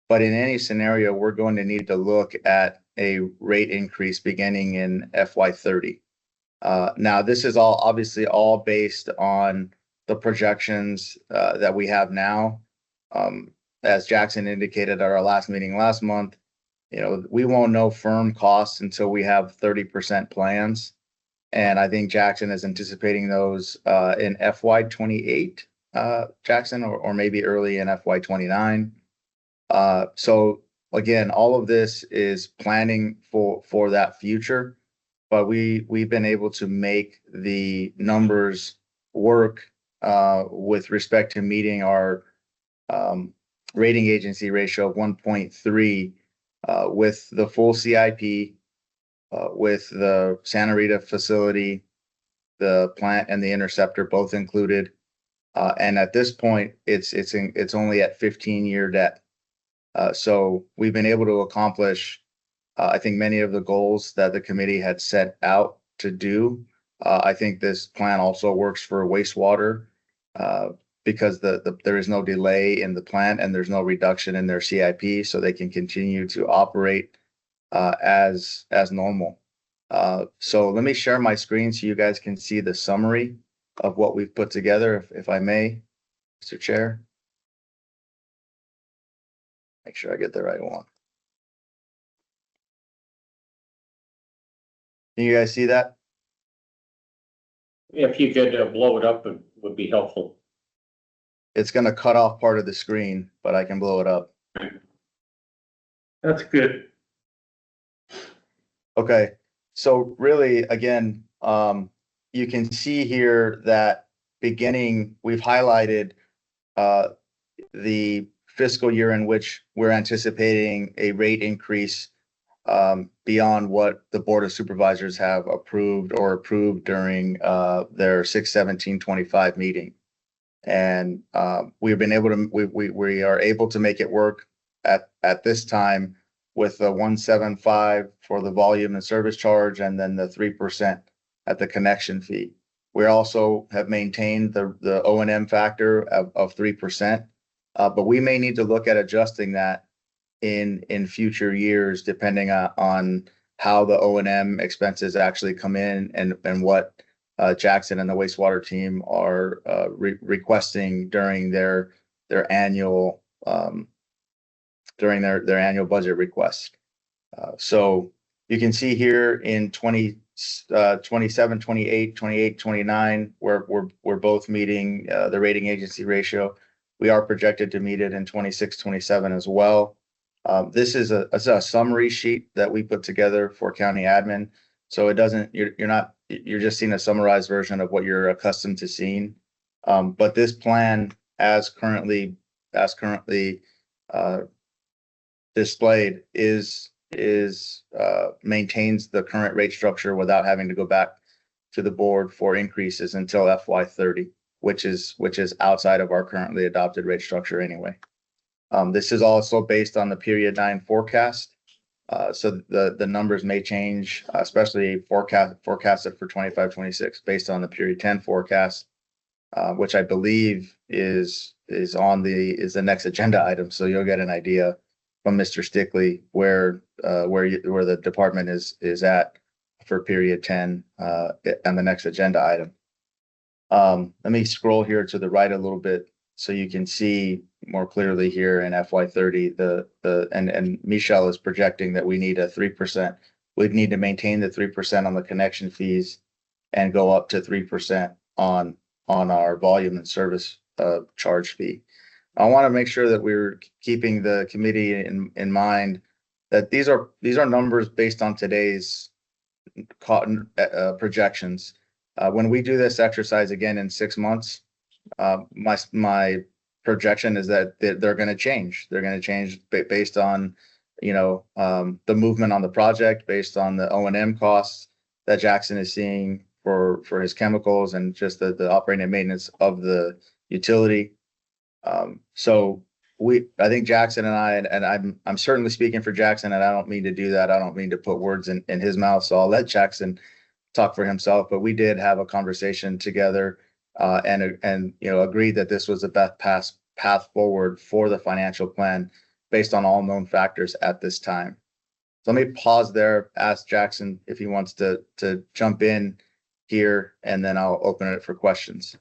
But in any scenario, we're going to need to look at a rate increase beginning in FY30. Now, this is all obviously all based on the projections that we have now. As Jackson indicated at our last meeting last month, you know, we won't know firm costs until we have 30% plans. And I think Jackson is anticipating those in FY28, Jackson, or maybe early in FY29. So again, all of this is planning for that future. But we've been able to make the numbers work with respect to meeting our rating agency ratio of 1.3 with the full CIP, with the Santa Rita facility, the plant and the interceptor both included. And at this point, it's only at 15-year debt. So we've been able to accomplish I think many of the goals that the committee had set out to do. I think this plan also works for wastewater because there is no delay in the plant and there's no reduction in their CIP, so they can continue to operate as normal. So let me share my screen so you guys can see the summary of what we've put together, if I may, Mr. Chair. Make sure I get the right one. Can you guys see that? If you could blow it up, it would be helpful. It's going to cut off part of the screen, but I can blow it up. That's good. Okay, so really, again, you can see here that beginning, we've highlighted the fiscal year in which we're anticipating a rate increase beyond what the Board of Supervisors have approved during their 6/17/25 meeting. And we've been able to, we are able to make it work at this time with the 175 for the volume and service charge, and then the 3% at the connection fee. We also have maintained the O&M factor of 3%, but we may need to look at adjusting that in future years, depending on how the O&M expenses actually come in and what Jackson and the wastewater team are requesting during their annual budget request. So you can see here in 27, 28, 28, 29, we're both meeting the rating agency ratio. We are projected to meet it in 26, 27 as well. This is a summary sheet that we put together for county admin. So it doesn't, you're just seeing a summarized version of what you're accustomed to seeing. But this plan as currently displayed maintains the current rate structure without having to go back to the board for increases until FY30, which is outside of our currently adopted rate structure anyway. This is also based on the period 9 forecast. So the numbers may change, especially forecasted for 25, 26 based on the period 10 forecast, which I believe is the next agenda item. So you'll get an idea from Mr. Stickley where the department is at for period 10 and the next agenda item. Let me scroll here to the right a little bit so you can see more clearly here in FY30 and Michelle is projecting that we need a 3%. We'd need to maintain the 3% on the connection fees and go up to 3% on our volume and service charge fee. I want to make sure that we're keeping the committee in mind that these are numbers based on today's projections. When we do this exercise again in 6 months, my projection is that they're going to change. They're going to change based on, the movement on the project, based on the O&M costs that Jackson is seeing for his chemicals and just the operating and maintenance of the utility. So I think Jackson and I'm certainly speaking for Jackson, and I don't mean to do that. I don't mean to put words in his mouth. So I'll let Jackson talk for himself, but we did have a conversation together and agreed that this was the best path forward for the financial plan based on all known factors at this time. So let me pause there, ask Jackson if he wants to jump in here, and then I'll open it for questions.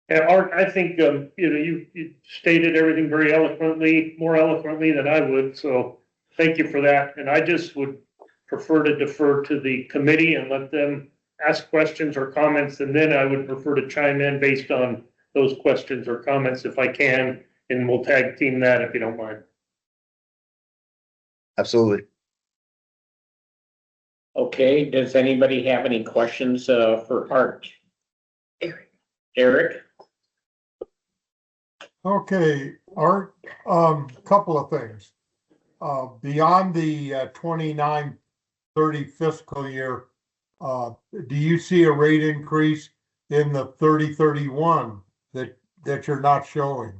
And Art, I think, you stated everything very eloquently, more eloquently than I would. So thank you for that. And I just would prefer to defer to the committee and let them ask questions or comments. And then I would prefer to chime in based on those questions or comments if I can, and we'll tag team that if you don't mind. Absolutely. Okay, does anybody have any questions for Art? Eric? Okay, Art, couple of things. Beyond the 29-30 fiscal year, do you see a rate increase in the 30-31 that you're not showing?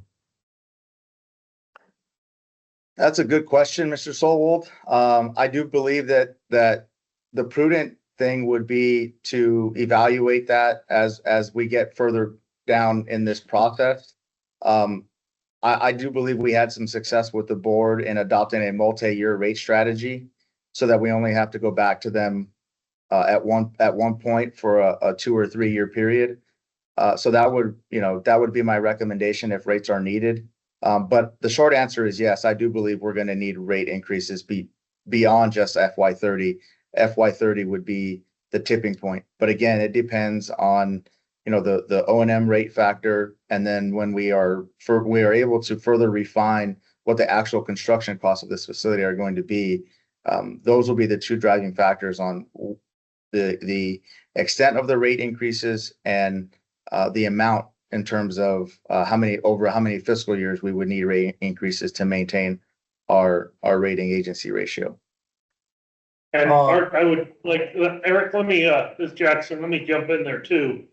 That's a good question, Mr. Solwold. I do believe that the prudent thing would be to evaluate that as we get further down in this process. I do believe we had some success with the board in adopting a multi-year rate strategy so that we only have to go back to them at one point for a 2 or 3 year period. So that would be my recommendation if rates are needed. But the short answer is yes, I do believe we're going to need rate increases beyond just FY30. FY30 would be the tipping point. But again, it depends on the O&M rate factor, and then when we are able to further refine what the actual construction costs of this facility are going to be. Those will be the two driving factors on the extent of the rate increases and the amount in terms of how many fiscal years we would need rate increases to maintain our rating agency ratio. And Art, I would like, Eric, let me, this is Jackson, let me jump in there too.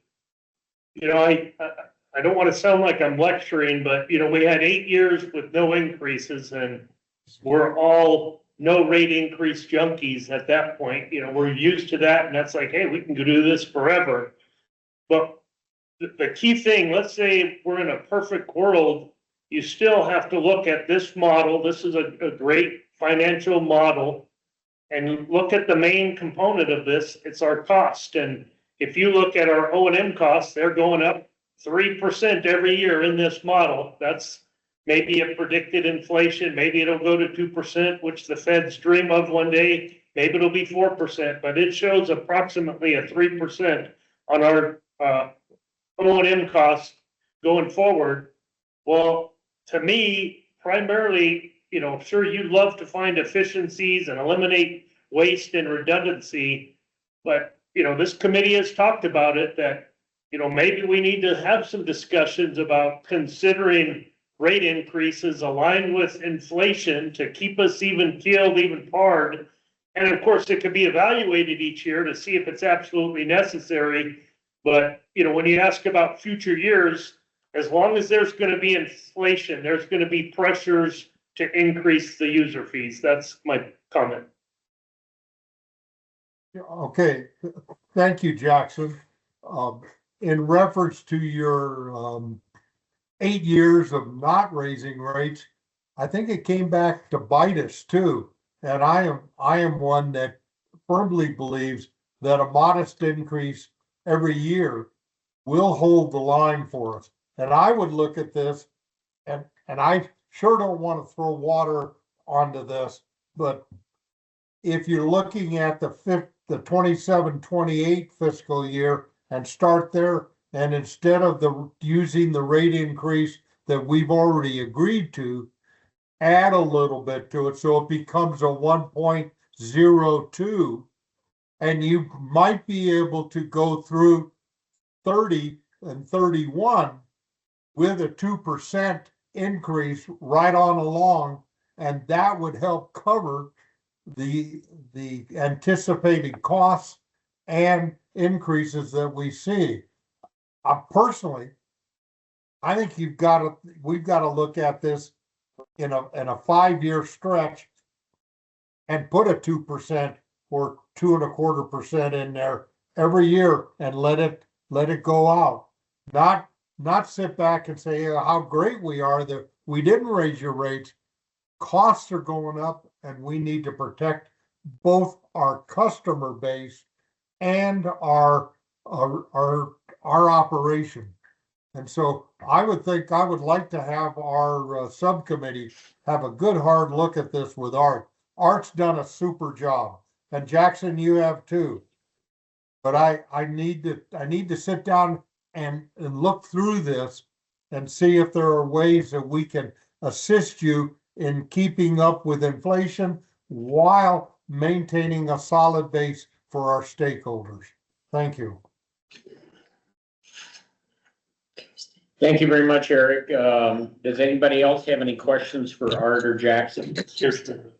You know, I don't want to sound like I'm lecturing, but you know, we had 8 years with no increases and we're all no rate increase junkies at that point. You know, we're used to that and that's like, hey, we can go do this forever. But the key thing, let's say we're in a perfect world, you still have to look at this model. This is a great financial model. And look at the main component of this, it's our cost. And if you look at our O&M costs, they're going up 3% every year in this model. That's maybe a predicted inflation. Maybe it'll go to 2%, which the feds dream of one day. Maybe it'll be 4%, but it shows approximately a 3% on our O&M costs going forward. Well, to me, primarily, you know, sure, you'd love to find efficiencies and eliminate waste and redundancy, but, you know, this committee has talked about it, that, you know, maybe we need to have some discussions about considering rate increases aligned with inflation to keep us even keeled, even pared. And of course, it could be evaluated each year to see if it's absolutely necessary. But, you know, when you ask about future years, as long as there's going to be inflation, there's going to be pressures to increase the user fees. That's my comment. Okay, thank you, Jackson. In reference to your 8 years of not raising rates, I think it came back to bite us too. And I am one that firmly believes that a modest increase every year will hold the line for us. And I would look at this, and I sure don't want to throw water onto this, but if you're looking at the 27-28 fiscal year and start there, and instead of using the rate increase that we've already agreed to, add a little bit to it so it becomes a 1.02, and you might be able to go through 30 and 31 with a 2% increase right on along, and that would help cover the anticipated costs and increases that we see. Personally, I think we've got to look at this in a 5-year stretch and put a 2% or 2.25% in there every year and let it go out. Not sit back and say how great we are that we didn't raise your rates. Costs are going up and we need to protect both our customer base and our operation. And so I would like to have our subcommittee have a good hard look at this with Art. Art's done a super job, and Jackson, you have too. But I need to sit down and look through this and see if there are ways that we can assist you in keeping up with inflation while maintaining a solid base for our stakeholders. Thank you. Thank you very much, Eric. Does anybody else have any questions for Art or Jackson? Kirsten.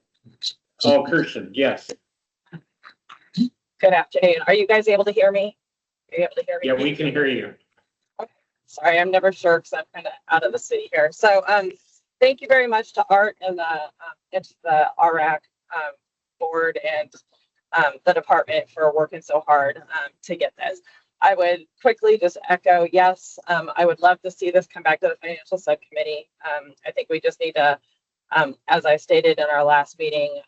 Oh, Kirsten, yes. Good afternoon. Are you guys able to hear me? Are you able to hear me? Yeah, we can hear you. Okay. Sorry, I'm never sure because I'm kind of out of the city here. So thank you very much to Art and the RWRAC board and the department for working so hard to get this. I would quickly just echo, yes, I would love to see this come back to the financial subcommittee. I think we just need to, as I stated in our last meeting,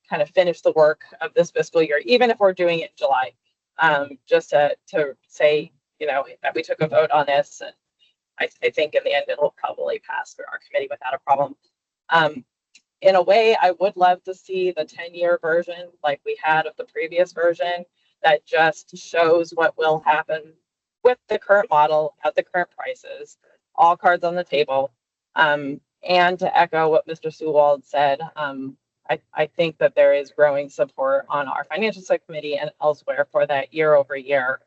kind of finish the work of this fiscal year, even if we're doing it in July, just to say, you know, that we took a vote on this. And I think in the end, it'll probably pass through our committee without a problem. In a way, I would love to see the 10-year version like we had of the previous version that just shows what will happen with the current model at the current prices, all cards on the table. And to echo what Mr. Sewald said, I think that there is growing support on our financial subcommittee and elsewhere for that year-over-year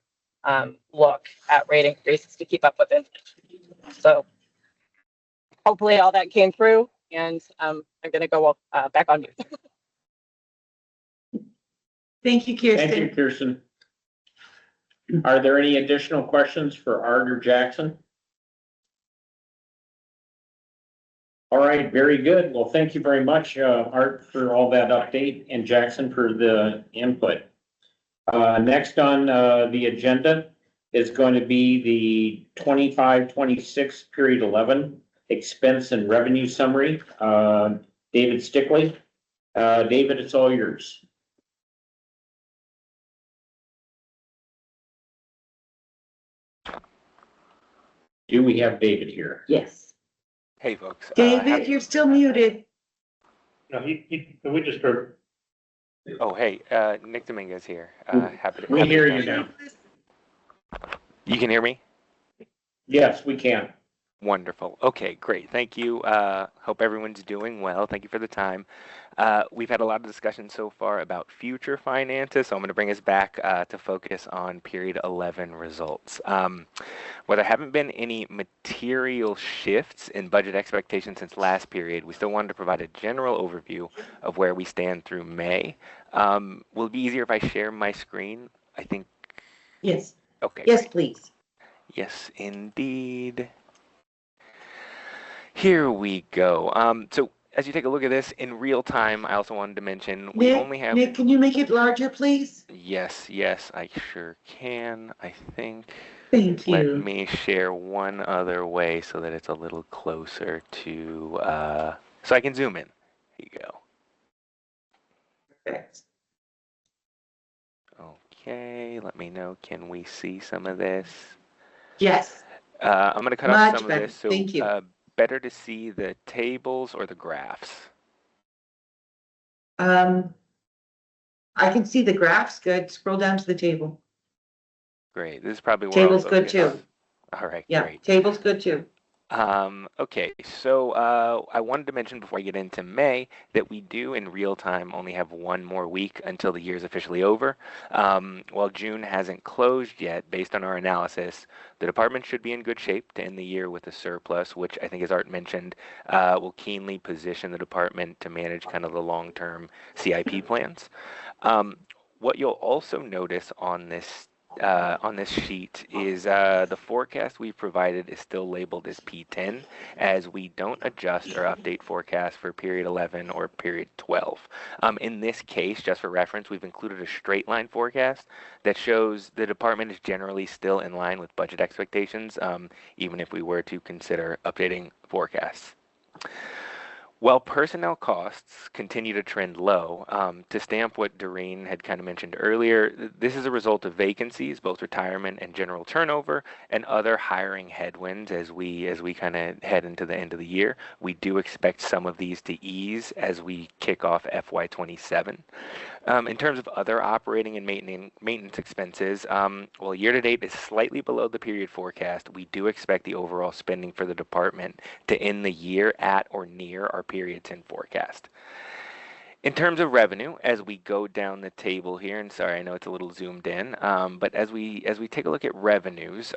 look at rate increases to keep up with inflation. So hopefully all that came through and I'm gonna go back on mute. Thank you, Thank you, Kirsten. Kirsten. Are there any additional questions for Art or Jackson? All right, very good. Well, thank you very much, Art, for all that update, and Jackson for the input. Next on the agenda is going to be the 25-26 period 11 expense and revenue summary. David Stickley. David, it's all yours. Do we have David here? Yes. Hey, folks. David, you're still muted. No, we just heard. Oh, hey, Nick Dominguez here. Happy to. We happy to hear join you now. You can hear me? Yes, we can. Wonderful. Okay, great. Thank you. Hope everyone's doing well. Thank you for the time. We've had a lot of discussion so far about future finances, so I'm going to bring us back to focus on period 11 results. While there haven't been any material shifts in budget expectations since last period, we still wanted to provide a general overview of where we stand through May. Will it be easier if I share my screen? I think. Yes. Okay. Yes, great. please. Yes, indeed. Here we go. So as you take a look at this in real time, I also wanted to mention we only have. Nick, can you make it larger, please? Yes, I sure can. I think. Thank Let you. me share one other way so that it's a little closer to, so I can zoom in. Here you go. Perfect. Okay, let me know. Can we see some of this? Yes. I'm going to cut off Much some better. of this. So, Thank you. better to see the tables or the graphs? I can see the graphs. Good. Scroll down to the table. Great. This is probably where Table's I'll good focus. too. All right, Yeah, great. table's good too. Okay, so I wanted to mention before I get into May that we do in real time only have one more week until the year is officially over. While June hasn't closed yet, based on our analysis, the department should be in good shape to end the year with a surplus, which I think, as Art mentioned, will keenly position the department to manage kind of the long-term CIP plans. What you'll also notice on this sheet is the forecast we've provided is still labeled as P10, as we don't adjust or update forecasts for period 11 or period 12. In this case, just for reference, we've included a straight line forecast that shows the department is generally still in line with budget expectations, even if we were to consider updating forecasts. While personnel costs continue to trend low, to stamp what Doreen had kind of mentioned earlier, this is a result of vacancies, both retirement and general turnover, and other hiring headwinds as we kind of head into the end of the year. We do expect some of these to ease as we kick off FY27. In terms of other operating and maintenance expenses, well, year-to-date is slightly below the period forecast. We do expect the overall spending for the department to end the year at or near our period 10 forecast. In terms of revenue, as we go down the table here, and sorry, I know it's a little zoomed in, but as we take a look at revenues,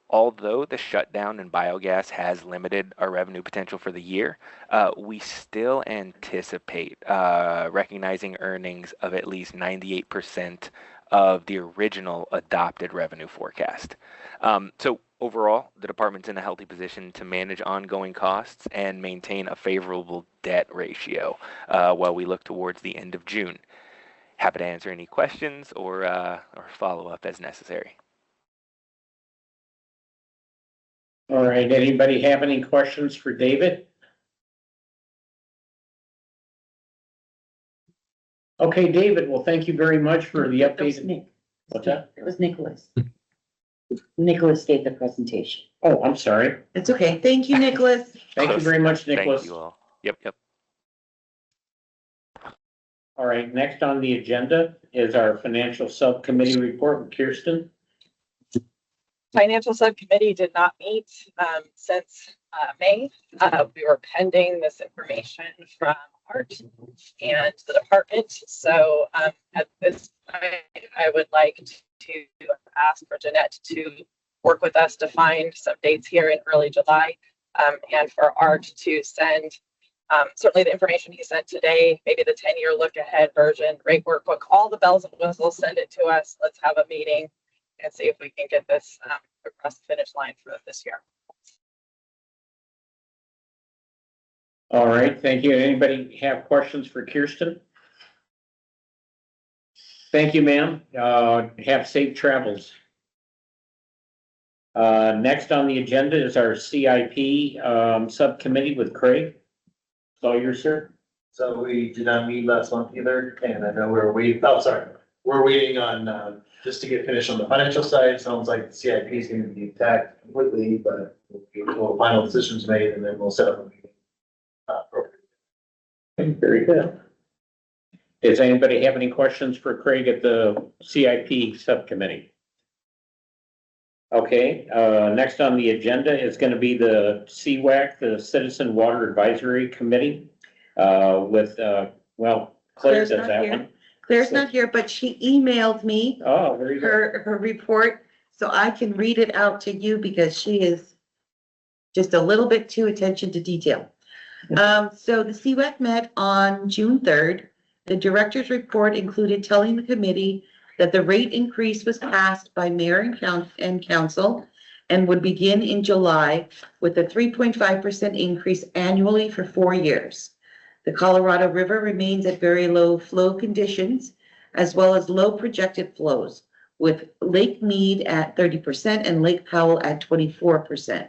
although the shutdown in biogas has limited our revenue potential for the year, we still anticipate recognizing earnings of at least 98% of the original adopted revenue forecast. So overall, the department's in a healthy position to manage ongoing costs and maintain a favorable debt ratio while we look towards the end of June. Happy to answer any questions or follow up as necessary. All right, anybody have any questions for David? Okay, David, well, thank you very much for the That was update. Nick. What's that? It was Nicholas. Nicholas gave the presentation. Oh, I'm sorry. It's okay. Thank you, Nicholas. Thank you very much, Nicholas. Thank you all. Yep. All right, next on the agenda is our financial subcommittee report with Kirsten. Financial Subcommittee did not meet since May. We were pending this information from Art and the department. So at this point, I would like to ask for Jeanette to work with us to find some dates here in early July, and for Art to send Certainly the information he sent today, maybe the 10-year look ahead version, rate workbook, all the bells and whistles, send it to us. Let's have a meeting and see if we can get this across the finish line for this year. All right, thank you. Anybody have questions for Kirsten? Thank you, ma'am. Have safe travels. Next on the agenda is our CIP subcommittee with Craig. It's all yours, sir. So we did not meet last month either, and I know we're waiting on, just to get finished on the financial side. Sounds like the CIP is going to be attacked completely, but we'll final decisions made and then we'll set up a meeting. Very good. Does anybody have any questions for Craig at the CIP subcommittee? Okay, next on the agenda is going to be the CWAC, the Citizen Water Advisory Committee, with, well, Claire Claire's does not that here. one. Claire's not here, but she emailed me Oh, very good. her report, so I can read it out to you because she is just a little bit too attention to detail. So the CWAC met on June 3rd. The director's report included telling the committee that the rate increase was passed by mayor and council and would begin in July with a 3.5% increase annually for 4 years. The Colorado River remains at very low flow conditions, as well as low projected flows, with Lake Mead at 30% and Lake Powell at 24%.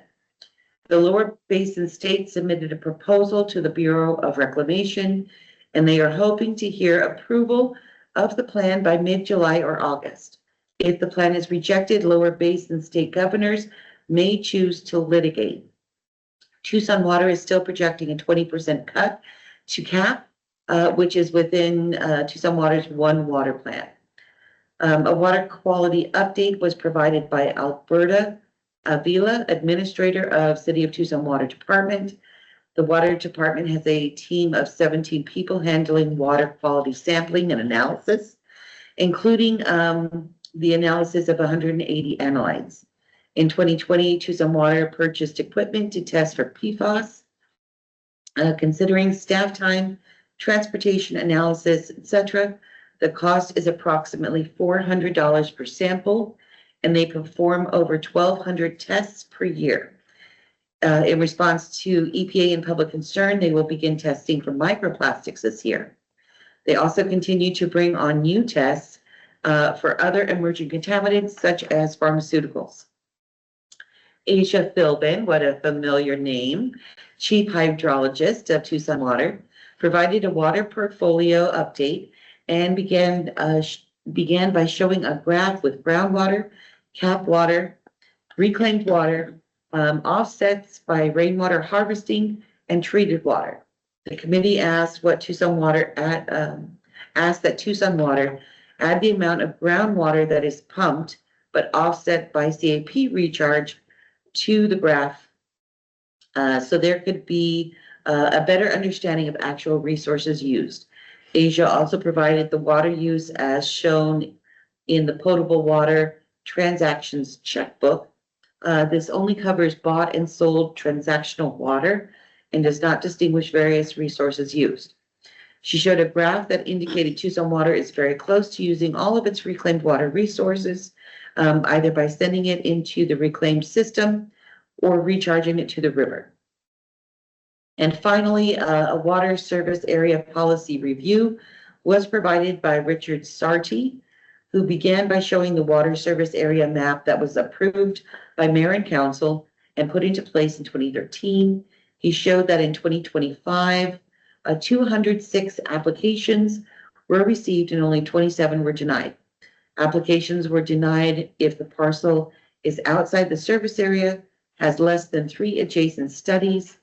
The Lower Basin State submitted a proposal to the Bureau of Reclamation, and they are hoping to hear approval of the plan by mid-July or August. If the plan is rejected, Lower Basin State governors may choose to litigate. Tucson Water is still projecting a 20% cut to cap, which is within Tucson Water's one water plan. A water quality update was provided by Alberta Avila, administrator of City of Tucson Water Department. The water department has a team of 17 people handling water quality sampling and analysis, including the analysis of 180 analytes. In 2020, Tucson Water purchased equipment to test for PFAS. Considering staff time, transportation analysis, etc., the cost is approximately $400 per sample, and they perform over 1,200 tests per year. In response to EPA and public concern, they will begin testing for microplastics this year. They also continue to bring on new tests for other emerging contaminants, such as pharmaceuticals. Asia Philbin, what a familiar name, chief hydrologist of Tucson Water, provided a water portfolio update and began by showing a graph with groundwater, cap water, reclaimed water, offsets by rainwater harvesting, and treated water. The committee asked that Tucson Water add the amount of groundwater that is pumped but offset by CAP recharge to the graph, so there could be a better understanding of actual resources used. Asia also provided the water use as shown in the potable water transactions checkbook. This only covers bought and sold transactional water and does not distinguish various resources used. She showed a graph that indicated Tucson Water is very close to using all of its reclaimed water resources, either by sending it into the reclaimed system or recharging it to the river. And finally, a water service area policy review was provided by Richard Sarti, who began by showing the water service area map that was approved by mayor and council and put into place in 2013. He showed that in 2025, 206 applications were received and only 27 were denied. Applications were denied if the parcel is outside the service area, has less than 3 adjacent sides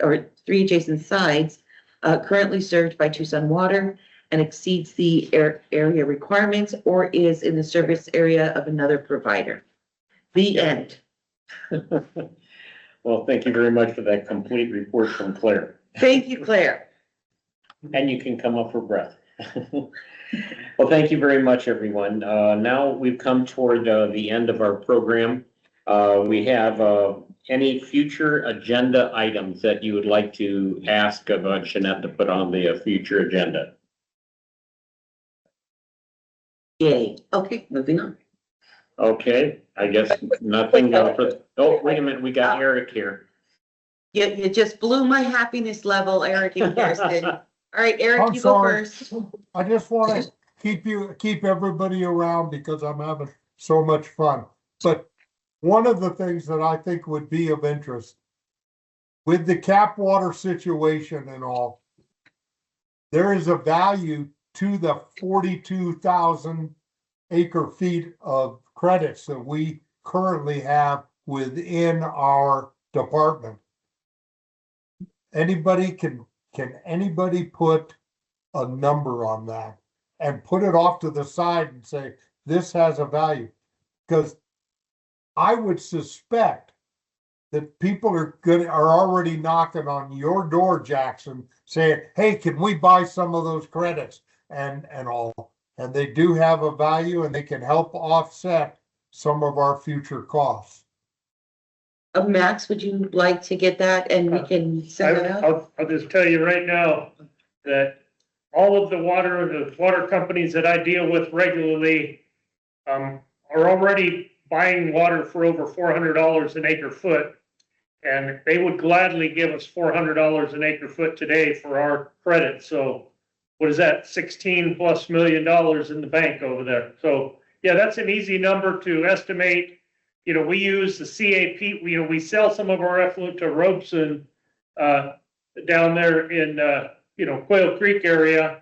currently served by Tucson Water, and exceeds the area requirements, or is in the service area of another provider. The end. Well, thank you very much for that complete report from Claire. Thank you, Claire. And you can come up for breath. Well, thank you very much, everyone. Now we've come toward the end of our program. We have Any future agenda items that you would like to ask of Jeanette to put on the future agenda? Yay. Okay, moving on. Okay, I guess nothing. Oh, wait a minute, we got Eric here. You just blew my happiness level, Eric and Kirsten. All right, Eric, I'm you go sorry. first. I just want to keep everybody around because I'm having so much fun. But one of the things that I think would be of interest with the cap water situation and all, there is a value to the 42,000 acre feet of credits that we currently have within our department. Can anybody put a number on that and put it off to the side and say, this has a value? Because I would suspect that people are already knocking on your door, Jackson, saying, hey, can we buy some of those credits and all? And they do have a value and they can help offset some of our future costs. Max, would you like to get that and we can send it out? I'll just tell you right now that all of the water companies that I deal with regularly, are already buying water for over $400 an acre foot. And they would gladly give us $400 an acre foot today for our credit. So what is that? $16+ million in the bank over there. So yeah, that's an easy number to estimate. You know, we use the CAP, we sell some of our effluent to Robeson, down there in, Quail Creek area.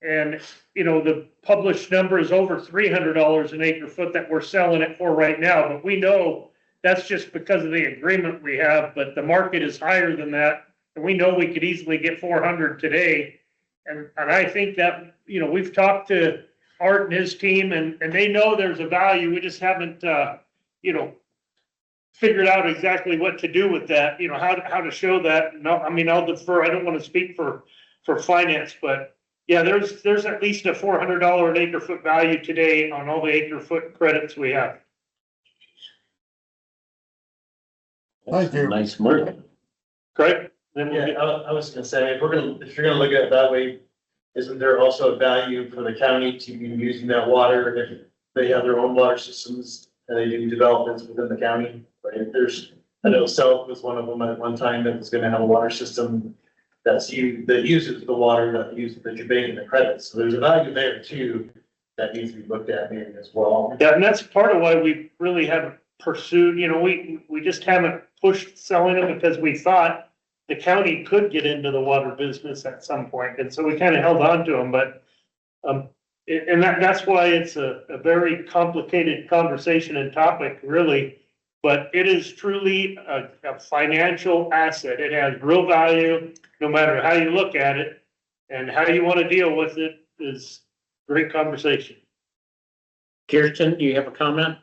And, the published number is over $300 an acre foot that we're selling it for right now. But we know that's just because of the agreement we have, but the market is higher than that. And we know we could easily get 400 today. And I think that, we've talked to Art and his team and they know there's a value. We just haven't, figured out exactly what to do with that, how to show that. No, I'll defer. I don't want to speak for finance, but yeah, there's at least a $400 an acre foot value today on all the acre foot credits we have. Thank you. Nice work. Correct? Yeah, I was gonna say, if you're gonna look at it that way, isn't there also a value for the county to be using that water if they have their own water systems and they do developments within the county? Right? I know South was one of them at one time that was gonna have a water system that uses the water that you're making the credits. So there's a value there too that needs to be looked at maybe as well. Yeah, and that's part of why we really haven't pursued, we just haven't pushed selling them because we thought the county could get into the water business at some point. And so we kind of held on to them, but, and that's why it's a very complicated conversation and topic, really. But it is truly a financial asset. It has real value, no matter how you look at it, and how you want to deal with it is great conversation. Kirsten, do you have a comment?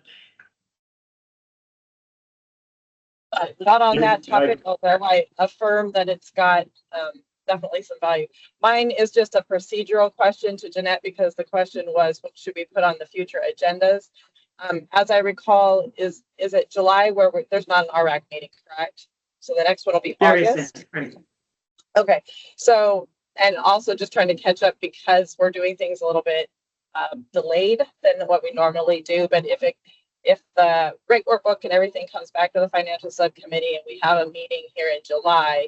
Not on that topic, although I affirm that it's got definitely some value. Mine is just a procedural question to Jeanette because the question was, what should we put on the future agendas? As I recall, is it July where there's not an RWRAC meeting, correct? So the next one will be August. Okay, so, and also just trying to catch up because we're doing things a little bit delayed than what we normally do. But if the rate workbook and everything comes back to the financial subcommittee and we have a meeting here in July,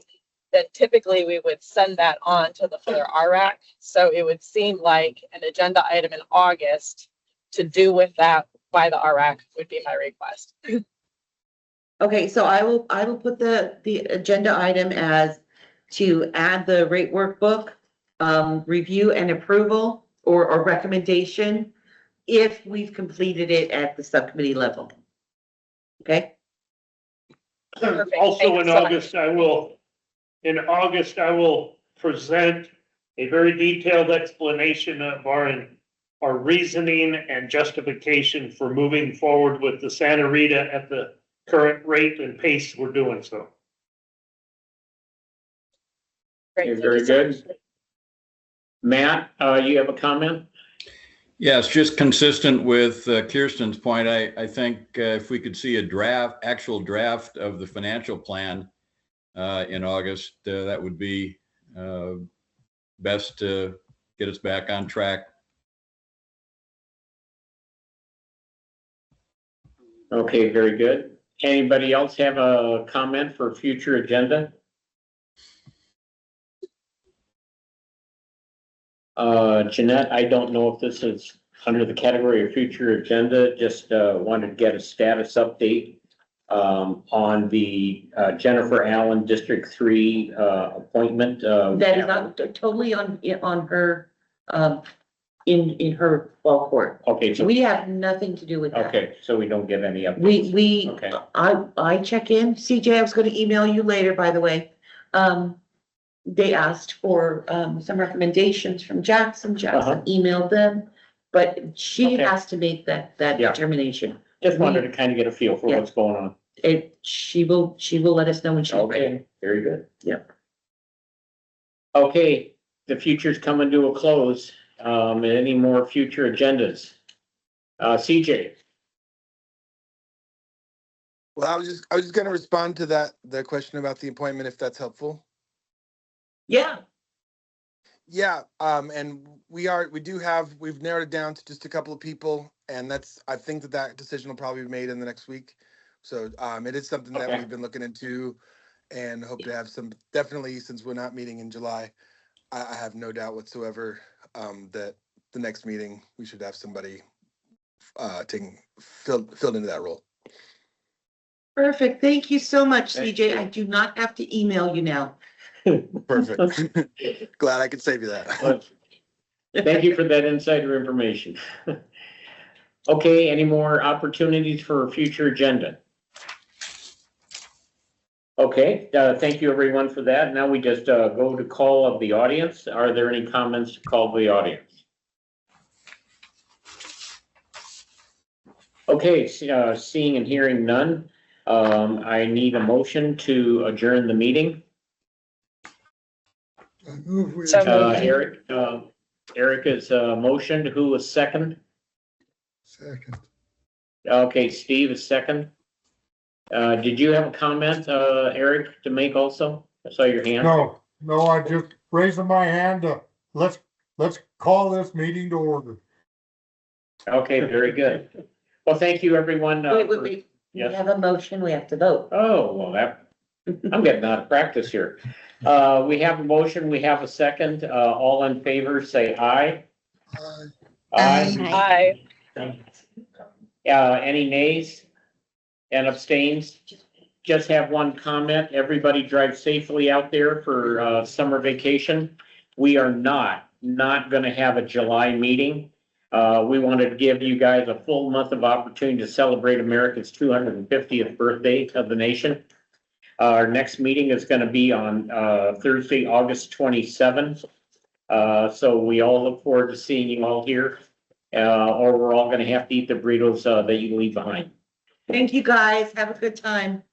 then typically we would send that on to the fuller RWRAC. So it would seem like an agenda item in August to do with that by the RWRAC would be my request. Okay, so I will put the agenda item as to add the rate workbook, review and approval or recommendation if we've completed it at the subcommittee level. Okay? Perfect. Also in August, I will present a very detailed explanation of our reasoning and justification for moving forward with the Santa Rita at the current rate and pace we're doing so. Great. Very good. Matt, you have a comment? Yes, just consistent with Kirsten's point, I think if we could see a actual draft of the financial plan in August, that would be best to get us back on track. Okay, very good. Anybody else have a comment for future agenda? Jeanette, I don't know if this is under the category of future agenda, just wanted to get a status update on the Jennifer Allen District 3 appointment. That is not totally on her, in her ball court. Okay, so, We have nothing to do with that. okay, so we don't get any updates. Okay. I check in. CJ, I was gonna email you later, by the way. They asked for, some recommendations from Jackson. Jackson emailed them, but she Okay. has to make that Yeah. determination. Just wanted to kind of get a feel for Yeah. what's going on. She will let us know when she's ready. Okay, very good. Yep. Okay, the future's coming to a close. Any more future agendas? CJ? Well, I was just gonna respond to the question about the appointment, if that's helpful. Yeah, Yeah, and we've narrowed it down to just a couple of people, and I think that decision will probably be made in the next week. So, it is something that Okay. we've been looking into and hope to have definitely, since we're not meeting in July, I have no doubt whatsoever, that the next meeting, we should have somebody, filled into that role. perfect. Thank you so much, Thank CJ. you. I do not have to email you now. Perfect. Glad I could save you that. Thank you for that insider information. Okay, any more opportunities for future agenda? Okay, thank you everyone for that. Now we just go to call of the audience. Are there any comments to call the audience? Okay, seeing and hearing none, I need a motion to adjourn the meeting. So Eric is motioned. Who was second? Second. Okay, Steve is second. Did you have a comment, Eric, to make also? I saw your hand. No, I just raising my hand to, let's call this meeting to order. Okay, very good. Well, thank you, everyone. Wait. We Yes. have a motion, we have to vote. Oh, well, I'm getting out of practice here. We have a motion, we have a second. All in favor, say aye. Aye. I, Any nays and abstains? Just have one comment. Everybody drive safely out there for summer vacation. We are not gonna have a July meeting. We wanted to give you guys a full month of opportunity to celebrate America's 250th birthday of the nation. Our next meeting is gonna be on Thursday, August 27th. So we all look forward to seeing you all here. Or we're all gonna have to eat the burritos that you leave behind. Thank you, guys. Have a good time.